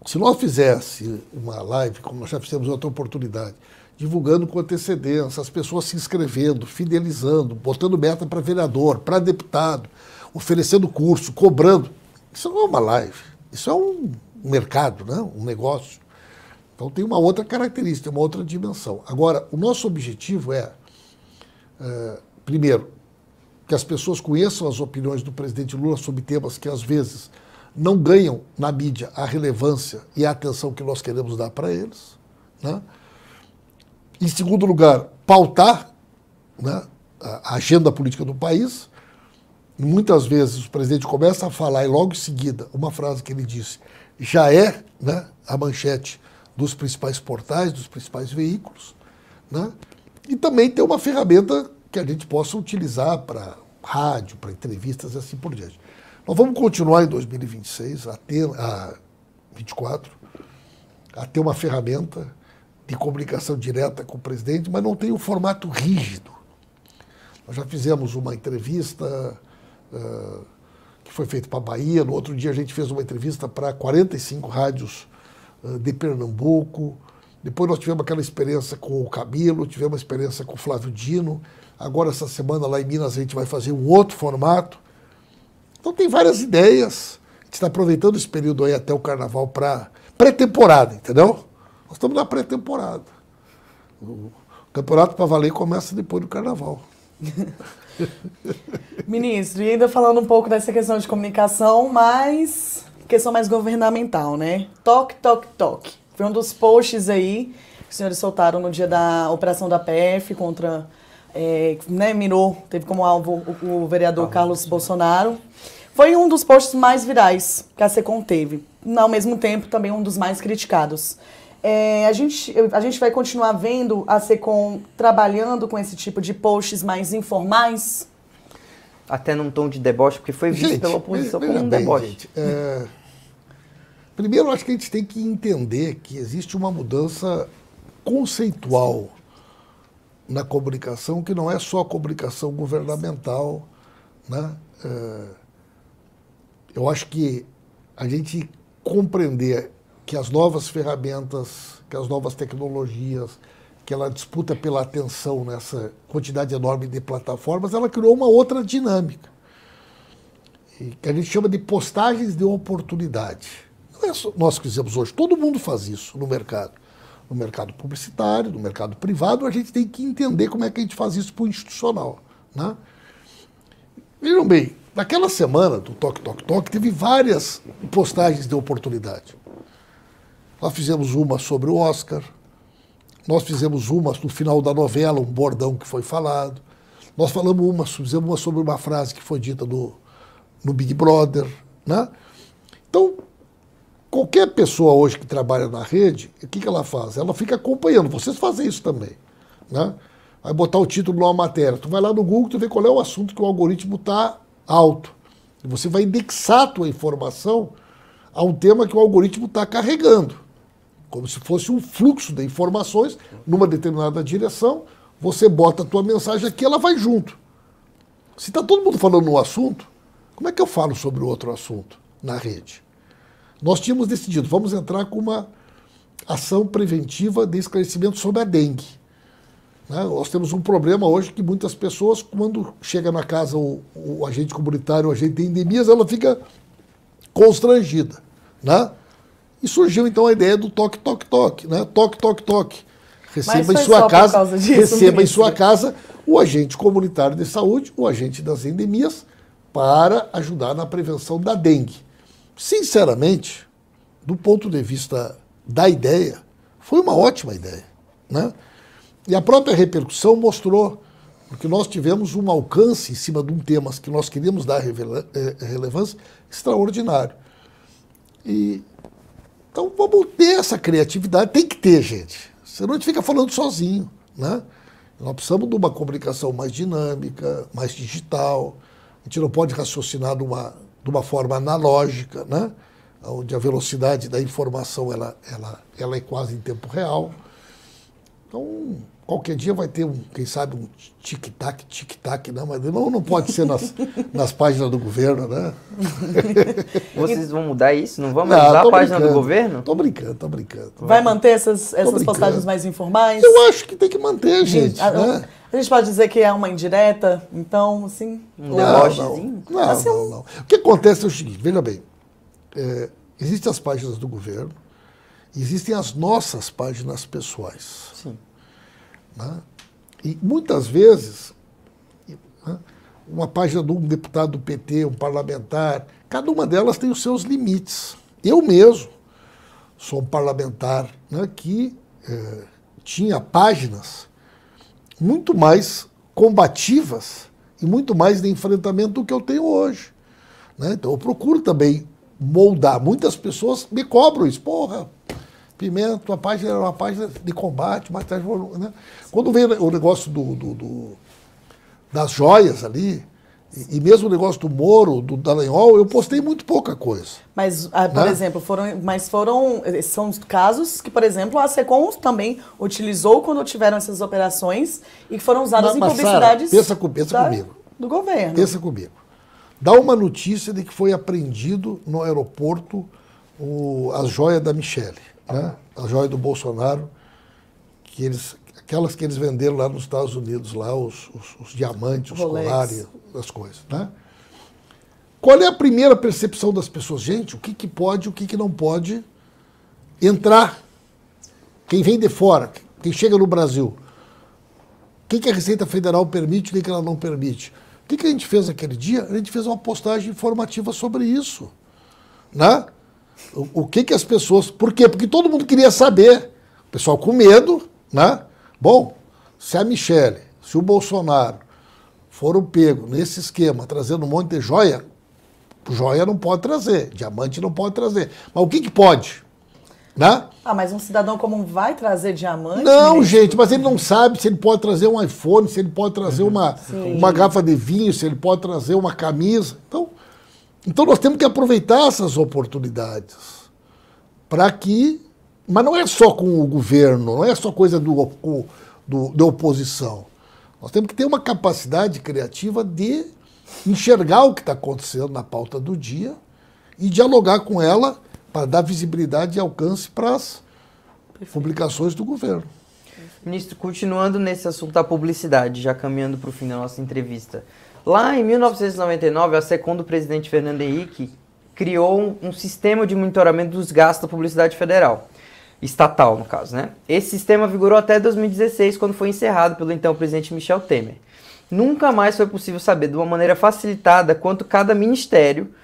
se nós fizéssemos uma live, como nós já fizemos em outra oportunidade, divulgando com antecedência, as pessoas se inscrevendo, fidelizando, botando meta para vereador, para deputado, oferecendo curso, cobrando. Isso não é uma live, isso é um mercado, né? Um negócio. Então tem uma outra característica, uma outra dimensão. Agora, o nosso objetivo é, primeiro, que as pessoas conheçam as opiniões do presidente Lula sobre temas que, às vezes, não ganham na mídia a relevância e a atenção que nós queremos dar para eles. Né? Em segundo lugar, pautar, né, a agenda política do país. Muitas vezes o presidente começa a falar e logo em seguida, uma frase que ele disse, já é, né, a manchete dos principais portais, dos principais veículos. Né? E também ter uma ferramenta que a gente possa utilizar para rádio, para entrevistas e assim por diante. Nós vamos continuar em 2026, a 24, a ter uma ferramenta de comunicação direta com o presidente, mas não tem um formato rígido. Nós já fizemos uma entrevista que foi feita para a Bahia, no outro dia a gente fez uma entrevista para 45 rádios de Pernambuco, depois nós tivemos aquela experiência com o Camilo, tivemos uma experiência com o Flávio Dino, agora essa semana lá em Minas a gente vai fazer um outro formato. Então tem várias ideias, a gente está aproveitando esse período aí até o Carnaval para pré-temporada, entendeu? Nós estamos na pré-temporada. O campeonato para valer começa depois do Carnaval. Ministro, e ainda falando um pouco dessa questão de comunicação, mas questão mais governamental, né? Toque, toque, toque. Foi um dos posts aí que os senhores soltaram no dia da operação da PF contra, né, mirou, teve como alvo o vereador Carlos Bolsonaro. Foi um dos posts mais virais que a SECOM teve. Ao mesmo tempo, também um dos mais criticados. A gente vai continuar vendo a SECOM trabalhando com esse tipo de posts mais informais? Até num tom de deboche, porque foi visto pela oposição como um deboche. Gente, primeiro, acho que a gente tem que entender que existe uma mudança conceitual na comunicação, que não é só a comunicação governamental. Né? Eu acho que a gente compreender que as novas ferramentas, que as novas tecnologias, que ela disputa pela atenção nessa quantidade enorme de plataformas, ela criou uma outra dinâmica, que a gente chama de postagens de oportunidade. Não é só nós que fizemos hoje, todo mundo faz isso no mercado. No mercado publicitário, no mercado privado, a gente tem que entender como é que a gente faz isso para o institucional. Né? Vejam bem, naquela semana do Toque, Toque, Toque, teve várias postagens de oportunidade. Nós fizemos uma sobre o Oscar, nós fizemos uma no final da novela, um bordão que foi falado, nós fizemos uma sobre uma frase que foi dita no Big Brother. Né? Então, qualquer pessoa hoje que trabalha na rede, o que ela faz? Ela fica acompanhando, vocês fazem isso também. Né? Vai botar o título numa matéria, tu vai lá no Google, tu vê qual é o assunto que o algoritmo está alto. E você vai indexar a tua informação a um tema que o algoritmo está carregando. Como se fosse um fluxo de informações numa determinada direção, você bota a tua mensagem aqui, ela vai junto. Se está todo mundo falando no assunto, como é que eu falo sobre o outro assunto na rede? Nós tínhamos decidido, vamos entrar com uma ação preventiva de esclarecimento sobre a dengue. Né? Nós temos um problema hoje que muitas pessoas, quando chega na casa o agente comunitário, o agente de endemias, ela fica constrangida. Né? E surgiu então a ideia do toque, toque, toque. Né? Toque, toque, toque. Receba em sua casa, receba em sua casa o agente comunitário de saúde, o agente das endemias, para ajudar na prevenção da dengue. Sinceramente, do ponto de vista da ideia, foi uma ótima ideia. Né? E a própria repercussão mostrou, porque nós tivemos um alcance em cima de um tema que nós queríamos dar relevância extraordinário. Então vamos ter essa criatividade, tem que ter, gente. Senão a gente fica falando sozinho. Né? Nós precisamos de uma comunicação mais dinâmica, mais digital. A gente não pode raciocinar de uma forma analógica, né? Onde a velocidade da informação ela é quase em tempo real. Então, qualquer dia vai ter, quem sabe, um tic-tac, tic-tac, né? Mas não pode ser nas páginas do governo, né? Vocês vão mudar isso? Não vão usar a página do governo? Tô brincando. Vai manter essas postagens mais informais? Eu acho que tem que manter, gente. Né? A gente pode dizer que é uma indireta, então, assim... Não. O que acontece é o seguinte, veja bem, existem as páginas do governo, existem as nossas páginas pessoais. Sim. Né? E muitas vezes, né, uma página de um deputado do PT, um parlamentar, cada uma delas tem os seus limites. Eu mesmo sou um parlamentar, né, que tinha páginas muito mais combativas e muito mais de enfrentamento do que eu tenho hoje. Né? Então eu procuro também moldar. Muitas pessoas me cobram isso. Porra, Pimenta, a página era uma página de combate, mais tarde, né? Quando veio o negócio das joias ali, e mesmo o negócio do Moro, do Dallagnol, eu postei muito pouca coisa. Mas, por exemplo, são casos que, por exemplo, a SECOM também utilizou quando tiveram essas operações e que foram usadas em publicidades comigo. Do governo. Pensa comigo. Dá uma notícia de que foi apreendido no aeroporto as joias da Michele, né? As joias do Bolsonaro, aquelas que eles venderam lá nos Estados Unidos, lá os diamantes, os colares, as coisas. Né? Qual é a primeira percepção das pessoas? Gente, o que pode, o que não pode entrar? Quem vem de fora, quem chega no Brasil, o que a Receita Federal permite, o que ela não permite? O que a gente fez aquele dia? A gente fez uma postagem informativa sobre isso. Né? O que as pessoas... Por quê? Porque todo mundo queria saber. O pessoal com medo, né? Bom, se a Michele, se o Bolsonaro foram pegos nesse esquema, trazendo um monte de joia não pode trazer, diamante não pode trazer. Mas o que pode? Né? Mas um cidadão comum vai trazer diamante? Não, gente, mas ele não sabe se ele pode trazer um iPhone, se ele pode trazer uma garrafa de vinho, se ele pode trazer uma camisa. Então nós temos que aproveitar essas oportunidades para que... Mas não é só com o governo, não é só coisa da oposição. Nós temos que ter uma capacidade criativa de enxergar o que está acontecendo na pauta do dia e dialogar com ela para dar visibilidade e alcance para as publicações do governo. Ministro, continuando nesse assunto da publicidade, já caminhando para o fim da nossa entrevista. Lá em 1999, a SECOM do presidente Fernando Henrique criou um sistema de monitoramento dos gastos da publicidade federal. Estatal, no caso, né? Esse sistema vigorou até 2016, quando foi encerrado pelo então presidente Michel Temer. Nunca mais foi possível saber de uma maneira facilitada quanto cada ministério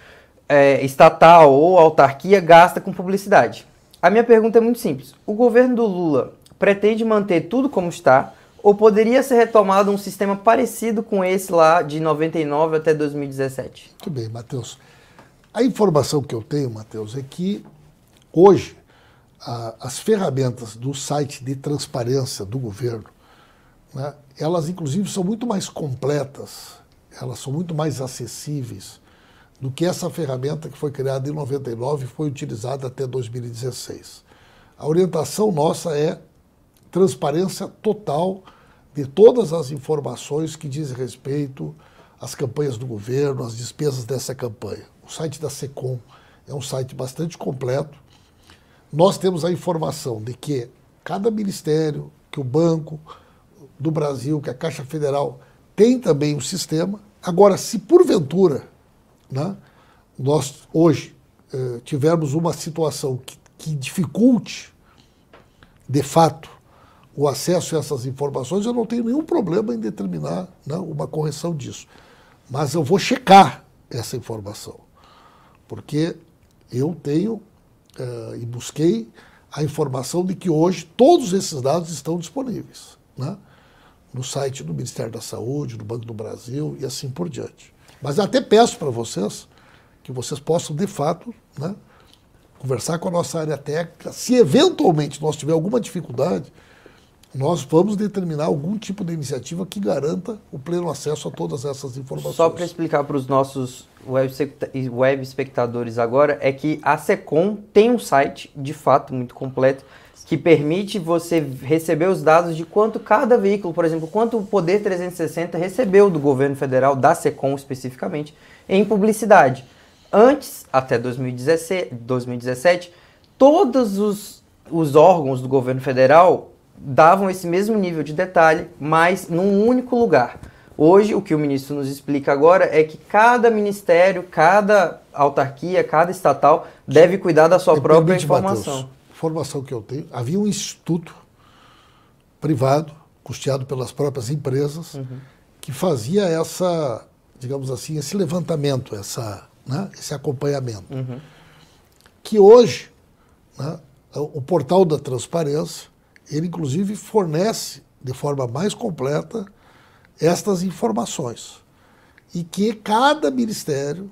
estatal ou autarquia gasta com publicidade. A minha pergunta é muito simples. O governo do Lula pretende manter tudo como está ou poderia ser retomado um sistema parecido com esse lá de 99 até 2017? Muito bem, Matheus. A informação que eu tenho, Matheus, é que hoje as ferramentas do site de transparência do governo, né, elas inclusive são muito mais completas, elas são muito mais acessíveis do que essa ferramenta que foi criada em 99 e foi utilizada até 2016. A orientação nossa é transparência total de todas as informações que dizem respeito às campanhas do governo, às despesas dessa campanha. O site da SECOM é um site bastante completo. Nós temos a informação de que cada ministério, que o banco, do Brasil, que a Caixa Federal tem também um sistema. Agora, se porventura, né, nós hoje tivermos uma situação que dificulte, de fato, o acesso a essas informações, eu não tenho nenhum problema em determinar, né, uma correção disso. Mas eu vou checar essa informação, porque eu tenho e busquei a informação de que hoje todos esses dados estão disponíveis, né, no site do Ministério da Saúde, do Banco do Brasil e assim por diante. Mas eu até peço para vocês que vocês possam, de fato, né, conversar com a nossa área técnica. Se eventualmente nós tivermos alguma dificuldade, nós vamos determinar algum tipo de iniciativa que garanta o pleno acesso a todas essas informações. Só para explicar para os nossos web espectadores agora, é que a SECOM tem um site, de fato, muito completo, que permite você receber os dados de quanto cada veículo, por exemplo, quanto o Poder 360 recebeu do governo federal, da SECOM especificamente, em publicidade. Antes, até 2017, todos os órgãos do governo federal davam esse mesmo nível de detalhe, mas num único lugar. Hoje, o que o ministro nos explica agora é que cada ministério, cada autarquia, cada estatal deve cuidar da sua própria informação. Mateus, informação que eu tenho, havia um instituto privado, custeado pelas próprias empresas, que fazia essa, digamos assim, esse levantamento, né, esse acompanhamento. Que hoje, né, o portal da transparência, ele inclusive fornece de forma mais completa estas informações. E que cada ministério,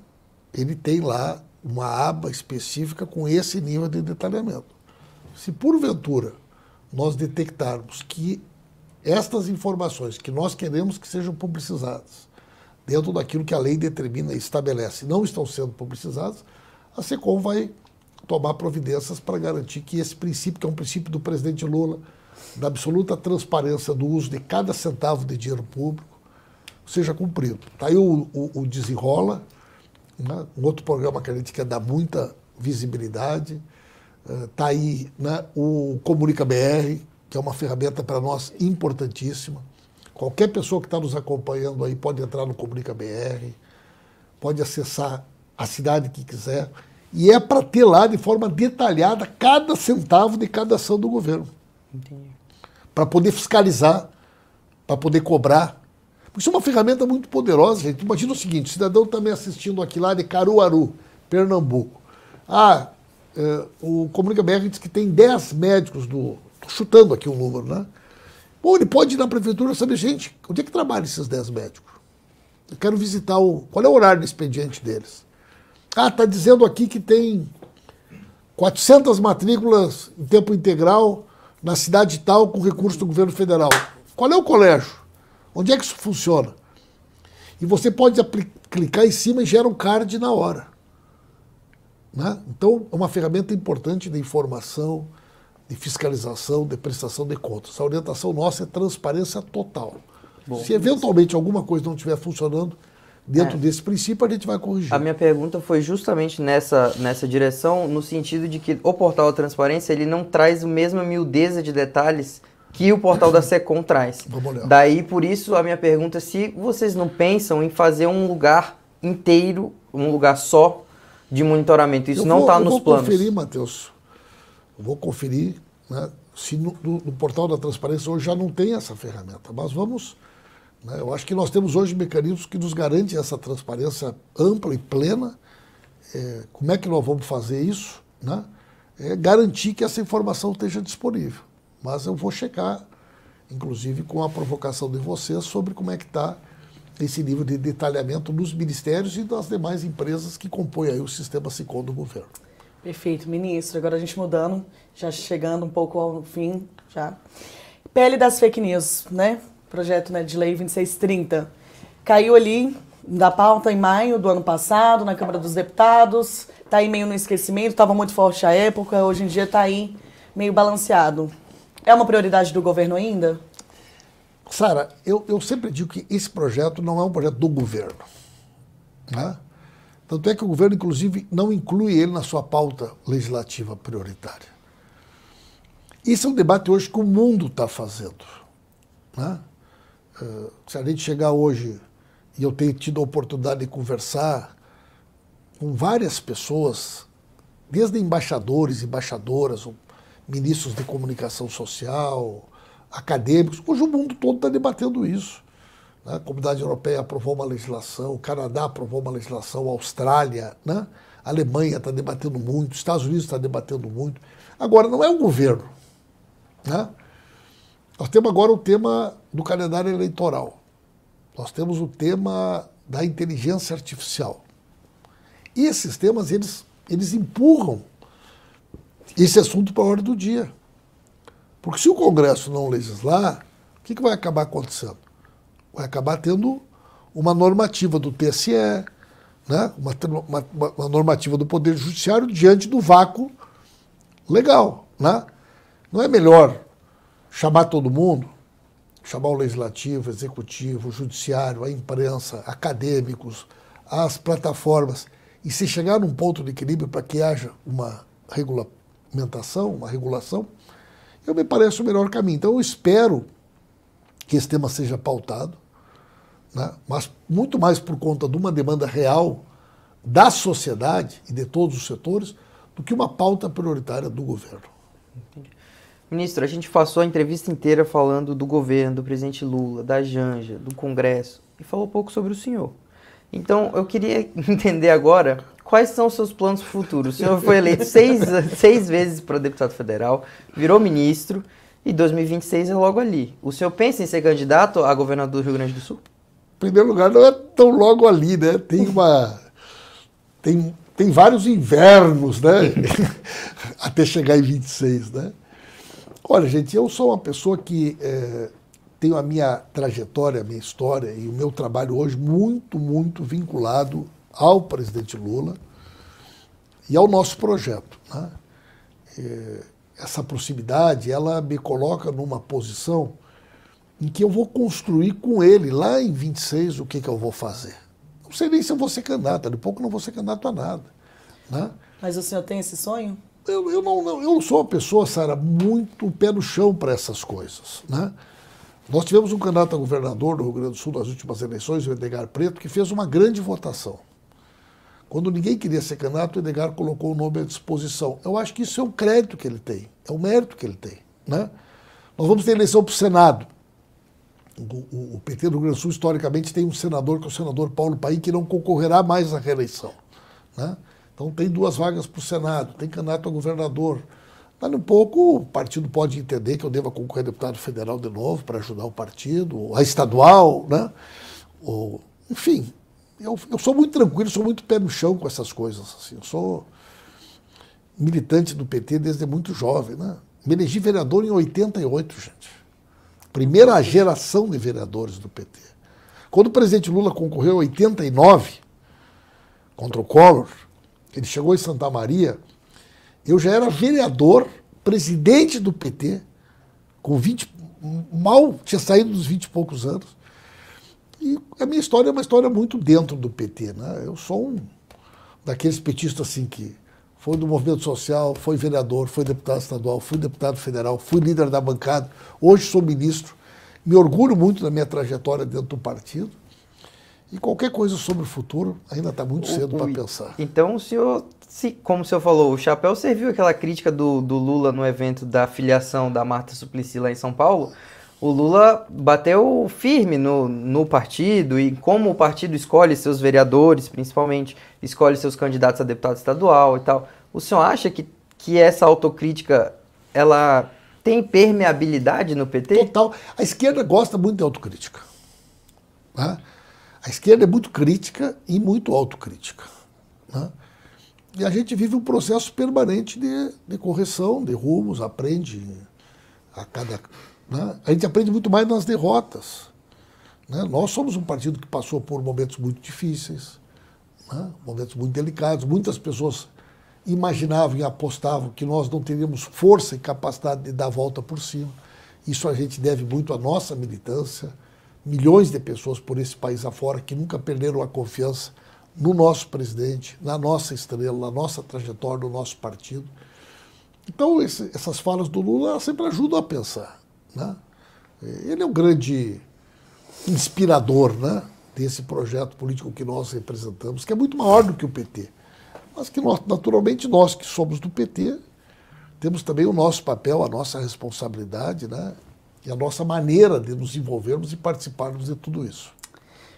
ele tem lá uma aba específica com esse nível de detalhamento. Se porventura nós detectarmos que estas informações que nós queremos que sejam publicizadas, dentro daquilo que a lei determina e estabelece, não estão sendo publicizadas, a SECOM vai tomar providências para garantir que esse princípio, que é um princípio do presidente Lula, da absoluta transparência do uso de cada centavo de dinheiro público, seja cumprido. Está aí o Desenrola, né, um outro programa que a gente quer dar muita visibilidade. Está aí, né, o Comunica BR, que é uma ferramenta para nós importantíssima. Qualquer pessoa que está nos acompanhando aí pode entrar no Comunica BR, pode acessar a cidade que quiser, e é para ter lá de forma detalhada cada centavo de cada ação do governo. Entendi. Para poder fiscalizar, para poder cobrar. Isso é uma ferramenta muito poderosa, gente. Imagina o seguinte, o cidadão também assistindo aqui lá de Caruaru, Pernambuco. O Comunica BR diz que tem 10 médicos estou chutando aqui um número, né? Bom, ele pode ir na prefeitura e saber, gente, onde é que trabalham esses 10 médicos? Eu quero visitar qual é o horário do expediente deles? Está dizendo aqui que tem 400 matrículas em tempo integral na cidade tal com recurso do governo federal. Qual é o colégio? Onde é que isso funciona? E você pode clicar em cima e gera um card na hora. Né? Então, é uma ferramenta importante de informação, de fiscalização, de prestação de contas. A orientação nossa é transparência total. Bom, se eventualmente alguma coisa não estiver funcionando dentro desse princípio, a gente vai corrigir. A minha pergunta foi justamente nessa direção, no sentido de que o portal da transparência ele não traz a mesma miudeza de detalhes que o portal da SECOM traz. Vamos olhar. Daí, por isso, a minha pergunta é se vocês não pensam em fazer um lugar inteiro, um lugar só de monitoramento. Isso não está nos planos. Eu vou conferir, Matheus. Eu vou conferir, né, se no portal da transparência hoje já não tem essa ferramenta. Mas vamos... Eu acho que nós temos hoje mecanismos que nos garantem essa transparência ampla e plena. Como é que nós vamos fazer isso? Né? Garantir que essa informação esteja disponível. Mas eu vou checar, inclusive com a provocação de vocês, sobre como é que está esse nível de detalhamento nos ministérios e das demais empresas que compõem aí o sistema SICOM do governo. Perfeito, ministro. Agora a gente mudando, já chegando um pouco ao fim, já. PL das fake news, né? Projeto, né, de lei 2630. Caiu ali da pauta em maio do ano passado, na Câmara dos Deputados. Está aí meio no esquecimento, estava muito forte à época, hoje em dia está aí meio balanceado. É uma prioridade do governo ainda? Sara, eu sempre digo que esse projeto não é um projeto do governo. Né? Tanto é que o governo, inclusive, não inclui ele na sua pauta legislativa prioritária. Isso é um debate hoje que o mundo está fazendo. né? Se a gente chegar hoje, e eu tenho tido a oportunidade de conversar com várias pessoas, desde embaixadores, embaixadoras, ministros de comunicação social, acadêmicos, hoje o mundo todo está debatendo isso. Né? A Comunidade Europeia aprovou uma legislação, o Canadá aprovou uma legislação, a Austrália, né? A Alemanha está debatendo muito, os Estados Unidos está debatendo muito. Agora, não é o governo. Né? Nós temos agora o tema do calendário eleitoral. Nós temos o tema da inteligência artificial. E esses temas, eles empurram esse assunto para a ordem do dia. Porque se o Congresso não legislar, o que vai acabar acontecendo? Vai acabar tendo uma normativa do TSE, né? uma normativa do Poder Judiciário diante do vácuo legal. Né? Não é melhor chamar todo mundo, chamar o Legislativo, o Executivo, o Judiciário, a imprensa, acadêmicos, as plataformas, e se chegar num ponto de equilíbrio para que haja uma regulamentação, uma regulação, me parece o melhor caminho. Então eu espero que esse tema seja pautado, né? Mas muito mais por conta de uma demanda real da sociedade e de todos os setores do que uma pauta prioritária do governo. Entendi. Ministro, a gente passou a entrevista inteira falando do governo, do presidente Lula, da Janja, do Congresso, e falou pouco sobre o senhor. Então, eu queria entender agora quais são os seus planos futuros. O senhor foi eleito seis vezes para deputado federal, virou ministro, e 2026 é logo ali. O senhor pensa em ser candidato a governador do Rio Grande do Sul? Em primeiro lugar, não é tão logo ali, né? Tem vários invernos, né? Até chegar em 26, né? Olha, gente, eu sou uma pessoa que tenho a minha trajetória, a minha história e o meu trabalho hoje muito, muito vinculado ao presidente Lula e ao nosso projeto. Né? Essa proximidade, ela me coloca numa posição em que eu vou construir com ele, lá em 26, o que eu vou fazer. Não sei nem se eu vou ser candidato, de pouco não vou ser candidato a nada. Né? Mas o senhor tem esse sonho? Eu não sou uma pessoa, Sara, muito pé no chão para essas coisas. Né? Nós tivemos um candidato a governador do Rio Grande do Sul nas últimas eleições, o Edgar Preto, que fez uma grande votação. Quando ninguém queria ser candidato, o Edgar colocou o nome à disposição. Eu acho que isso é um crédito que ele tem, é um mérito que ele tem. Né? Nós vamos ter eleição para o Senado. O PT do Rio Grande do Sul, historicamente, tem um senador, que é o senador Paulo Paim, que não concorrerá mais à reeleição. Né? Então tem 2 vagas para o Senado, tem candidato a governador. Mas um pouco o partido pode entender que eu deva concorrer a deputado federal de novo para ajudar o partido, a estadual, né? Enfim, eu sou muito tranquilo, sou muito pé no chão com essas coisas. Assim. Eu sou militante do PT desde muito jovem. Né? Me elegi vereador em 88, gente. Primeira geração de vereadores do PT. Quando o presidente Lula concorreu em 89, contra o Collor, ele chegou em Santa Maria, eu já era vereador, presidente do PT, com mal tinha saído dos 20 e poucos anos. E a minha história é uma história muito dentro do PT. Né? Eu sou um daqueles petistas assim que foi do movimento social, foi vereador, foi deputado estadual, fui deputado federal, fui líder da bancada, hoje sou ministro. Me orgulho muito da minha trajetória dentro do partido. E qualquer coisa sobre o futuro ainda está muito cedo para pensar. Então, o senhor, como o senhor falou, o chapéu serviu aquela crítica do Lula no evento da filiação da Marta Suplicy lá em São Paulo. O Lula bateu firme no partido e como o partido escolhe seus vereadores, principalmente, escolhe seus candidatos a deputado estadual e tal. O senhor acha que essa autocrítica, ela tem permeabilidade no PT? Total. A esquerda gosta muito de autocrítica. Né? A esquerda é muito crítica e muito autocrítica. Né? E a gente vive um processo permanente de correção, de rumos, aprende a cada... Né? A gente aprende muito mais nas derrotas. Né? Nós somos um partido que passou por momentos muito difíceis, né? Momentos muito delicados. Muitas pessoas imaginavam e apostavam que nós não teríamos força e capacidade de dar a volta por cima. Isso a gente deve muito à nossa militância, milhões de pessoas por esse país afora que nunca perderam a confiança no nosso presidente, na nossa estrela, na nossa trajetória, no nosso partido. Então, essas falas do Lula sempre ajudam a pensar. Né? Ele é um grande inspirador, né, desse projeto político que nós representamos, que é muito maior do que o PT. Mas que nós, naturalmente, nós que somos do PT, temos também o nosso papel, a nossa responsabilidade, né, e a nossa maneira de nos envolvermos e participarmos de tudo isso.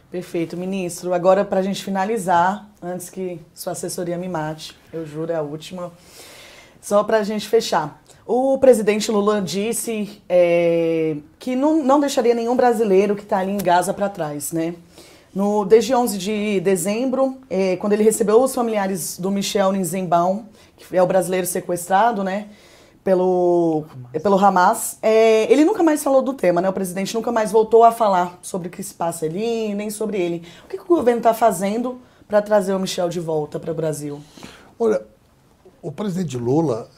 Perfeito, ministro. Agora, para a gente finalizar, antes que sua assessoria me mate, eu juro, é a última, só para a gente fechar. O presidente Lula disse que não deixaria nenhum brasileiro que está ali em Gaza para trás, né? Desde 11 de dezembro, quando ele recebeu os familiares do Michel Nzenbaum, que é o brasileiro sequestrado, né, pelo Hamas, ele nunca mais falou do tema, né? O presidente nunca mais voltou a falar sobre o que se passa ali, nem sobre ele. O que o governo está fazendo para trazer o Michel de volta para o Brasil? Olha, o presidente Lula,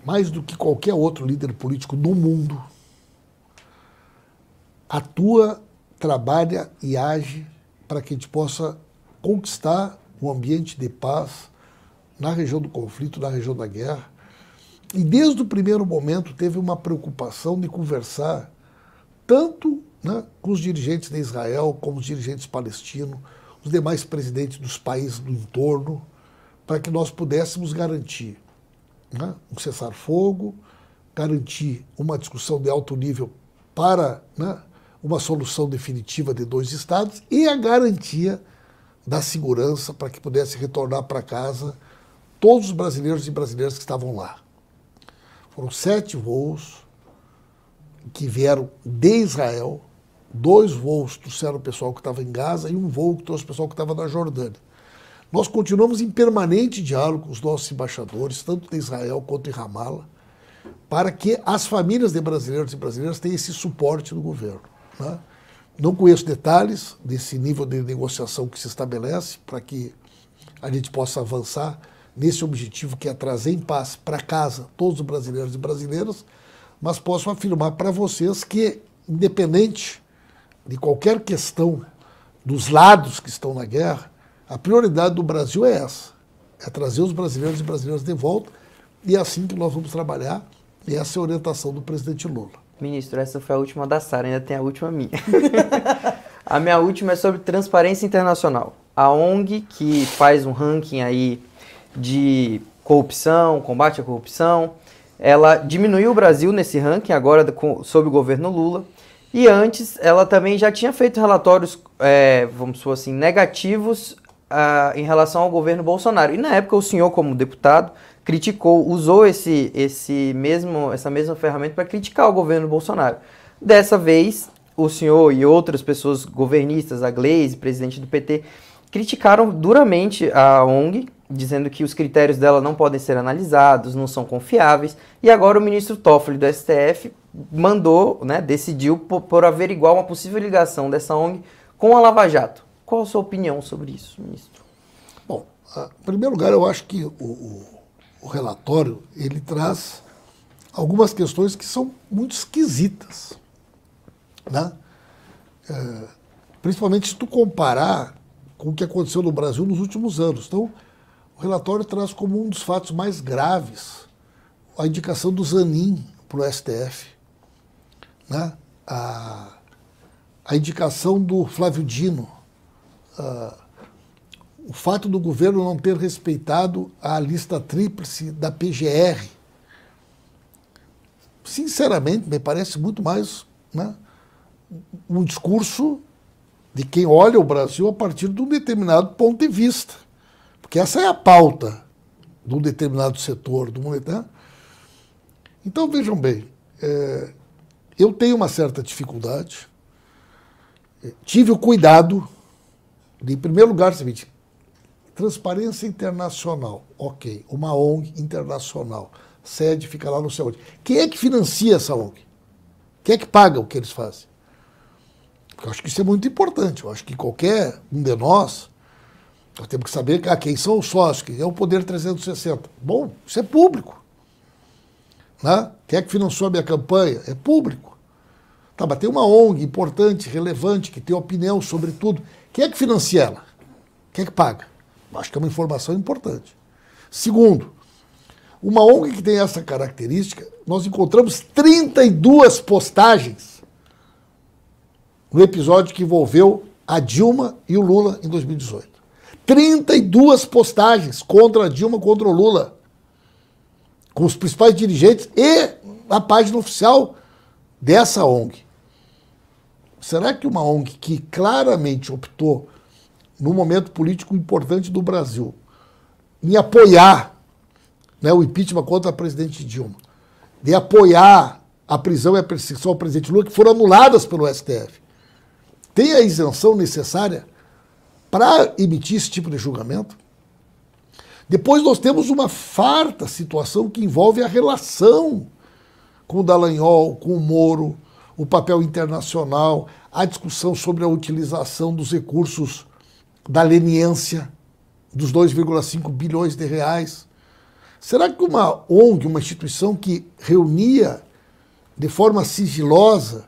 mais do que qualquer outro líder político no mundo, atua, trabalha e age para que a gente possa conquistar um ambiente de paz na região do conflito, na região da guerra. E desde o primeiro momento teve uma preocupação de conversar tanto, né, com os dirigentes de Israel, como os dirigentes palestinos, os demais presidentes dos países do entorno, para que nós pudéssemos garantir, né, um cessar-fogo, garantir uma discussão de alto nível para, né, uma solução definitiva de 2 estados e a garantia da segurança para que pudesse retornar para casa todos os brasileiros e brasileiras que estavam lá. Foram 7 voos que vieram de Israel, 2 voos trouxeram o pessoal que estava em Gaza e 1 voo que trouxe o pessoal que estava na Jordânia. Nós continuamos em permanente diálogo com os nossos embaixadores, tanto de Israel quanto em Ramallah, para que as famílias de brasileiros e brasileiras tenham esse suporte do governo, né? Não conheço detalhes desse nível de negociação que se estabelece para que a gente possa avançar nesse objetivo que é trazer em paz para casa todos os brasileiros e brasileiras, mas posso afirmar para vocês que, independente de qualquer questão dos lados que estão na guerra, a prioridade do Brasil é essa, é trazer os brasileiros e brasileiras de volta, e é assim que nós vamos trabalhar, e essa é a orientação do presidente Lula. Ministro, essa foi a última da Sara, ainda tem a última minha. A minha última é sobre transparência internacional. A ONG, que faz um ranking aí de corrupção, combate à corrupção, ela diminuiu o Brasil nesse ranking agora sob o governo Lula, e antes ela também já tinha feito relatórios, vamos supor assim, negativos em relação ao governo Bolsonaro. E na época o senhor, como deputado, usou essa mesma ferramenta para criticar o governo Bolsonaro. Dessa vez, o senhor e outras pessoas governistas, a Gleisi, presidente do PT, criticaram duramente a ONG, dizendo que os critérios dela não podem ser analisados, não são confiáveis, e agora o ministro Toffoli do STF mandou, né, decidiu por averiguar uma possível ligação dessa ONG com a Lava Jato. Qual a sua opinião sobre isso, ministro? Bom, em primeiro lugar, eu acho que o relatório ele traz algumas questões que são muito esquisitas, né? Principalmente se tu comparar com o que aconteceu no Brasil nos últimos anos. Então, o relatório traz como um dos fatos mais graves a indicação do Zanin para o STF, né? A indicação do Flávio Dino, o fato do governo não ter respeitado a lista tríplice da PGR. Sinceramente, me parece muito mais, né, um discurso de quem olha o Brasil a partir de um determinado ponto de vista. Porque essa é a pauta de um determinado setor, né? Então, vejam bem, eu tenho uma certa dificuldade, tive o cuidado de, em primeiro lugar, o seguinte: transparência internacional, ok, uma ONG internacional, sede fica lá no céu. Quem é que financia essa ONG? Quem é que paga o que eles fazem? Eu acho que isso é muito importante. Eu acho que qualquer um de nós temos que saber quem são os sócios, quem é o Poder 360. Bom, isso é público, né? Quem é que financiou a minha campanha? É público. Tá, mas tem uma ONG importante, relevante, que tem opinião sobre tudo. Quem é que financia ela? Quem é que paga? Acho que é uma informação importante. Segundo, Uma ONG que tem essa característica, nós encontramos 32 postagens no episódio que envolveu a Dilma e o Lula em 2018. 32 postagens contra a Dilma, contra o Lula, com os principais dirigentes e a página oficial dessa ONG. Será que uma ONG que claramente optou, num momento político importante do Brasil, em apoiar, né, o impeachment contra a presidente Dilma, de apoiar a prisão e a perseguição ao presidente Lula, que foram anuladas pelo STF, tem a isenção necessária para emitir esse tipo de julgamento? Depois nós temos uma farta situação que envolve a relação com o Dallagnol, com o Moro, o papel internacional, a discussão sobre a utilização dos recursos da leniência, dos 2,5 bilhões de reais. Será que uma ONG, uma instituição que reunia de forma sigilosa,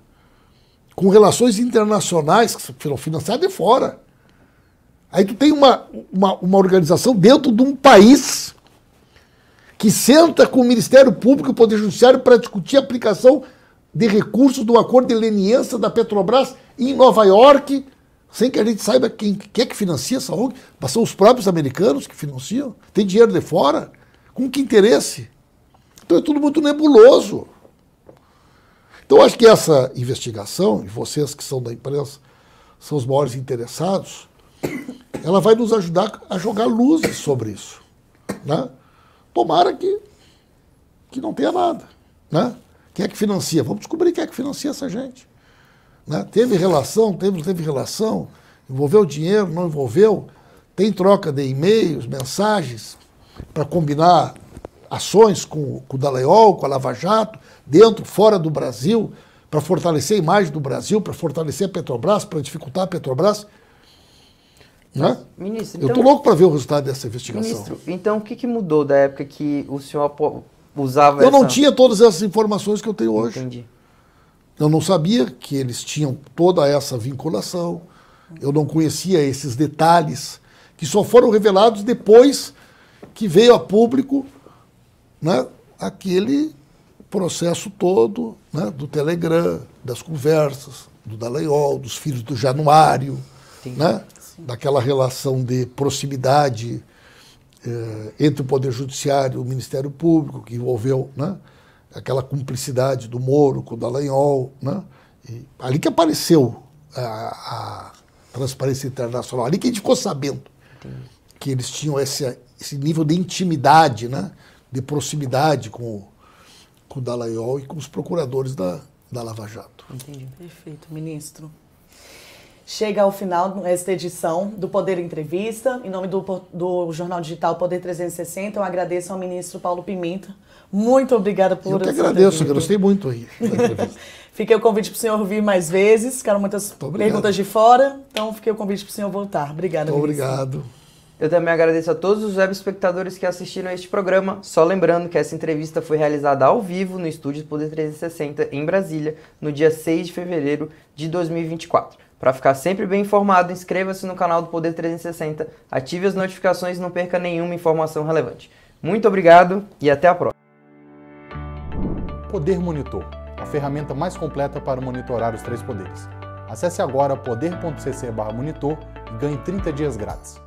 com relações internacionais, que foram financiadas de fora, aí tu tem uma organização dentro de um país que senta com o Ministério Público e o Poder Judiciário para discutir a aplicação de recursos do acordo de leniência da Petrobras em Nova York, sem que a gente saiba quem é que financia essa ONG. Mas são os próprios americanos que financiam. Tem dinheiro de fora. Com que interesse? Então é tudo muito nebuloso. Então eu acho que essa investigação, e vocês que são da imprensa, são os maiores interessados, ela vai nos ajudar a jogar luzes sobre isso, né? Tomara que não tenha nada, né? Quem é que financia? Vamos descobrir quem é que financia essa gente, né? Teve relação, não teve relação, envolveu dinheiro, não envolveu, tem troca de e-mails, mensagens para combinar ações com o Dallagnol, com a Lava Jato, dentro, fora do Brasil, para fortalecer a imagem do Brasil, para fortalecer a Petrobras, para dificultar a Petrobras. Né? Ministro, eu estou louco para ver o resultado dessa investigação. Ministro, então o que mudou da época que o senhor usava Eu não tinha todas essas informações que eu tenho hoje. Entendi. Eu não sabia que eles tinham toda essa vinculação. Eu não conhecia esses detalhes, que só foram revelados depois que veio a público, né, aquele processo todo, né, do Telegram, das conversas, do Dallagnol, dos filhos do Januário, né, daquela relação de proximidade entre o Poder Judiciário e o Ministério Público, que envolveu, né, aquela cumplicidade do Moro com o Dallagnol. Né, e ali que apareceu a Transparência Internacional, ali que a gente ficou sabendo que eles tinham esse nível de intimidade, né, de proximidade com o Dallagnol e com os procuradores da Lava Jato. Entendi. Perfeito, ministro. Chega ao final esta edição do Poder Entrevista. Em nome do Jornal Digital Poder 360, eu agradeço ao ministro Paulo Pimenta. Muito obrigada por... Eu que agradeço, eu gostei muito aí da entrevista. Fiquei o convite para o senhor vir mais vezes, ficaram muitas perguntas de fora, então fiquei o convite para o senhor voltar. Obrigada, Muito ministro. obrigado. Eu também agradeço a todos os web espectadores que assistiram a este programa. Só lembrando que essa entrevista foi realizada ao vivo no estúdio do Poder 360 em Brasília, no dia 6 de fevereiro de 2024. Para ficar sempre bem informado, inscreva-se no canal do Poder 360, ative as notificações e não perca nenhuma informação relevante. Muito obrigado e até a próxima. Poder Monitor, a ferramenta mais completa para monitorar os 3 poderes. Acesse agora poder.cc/monitor e ganhe 30 dias grátis.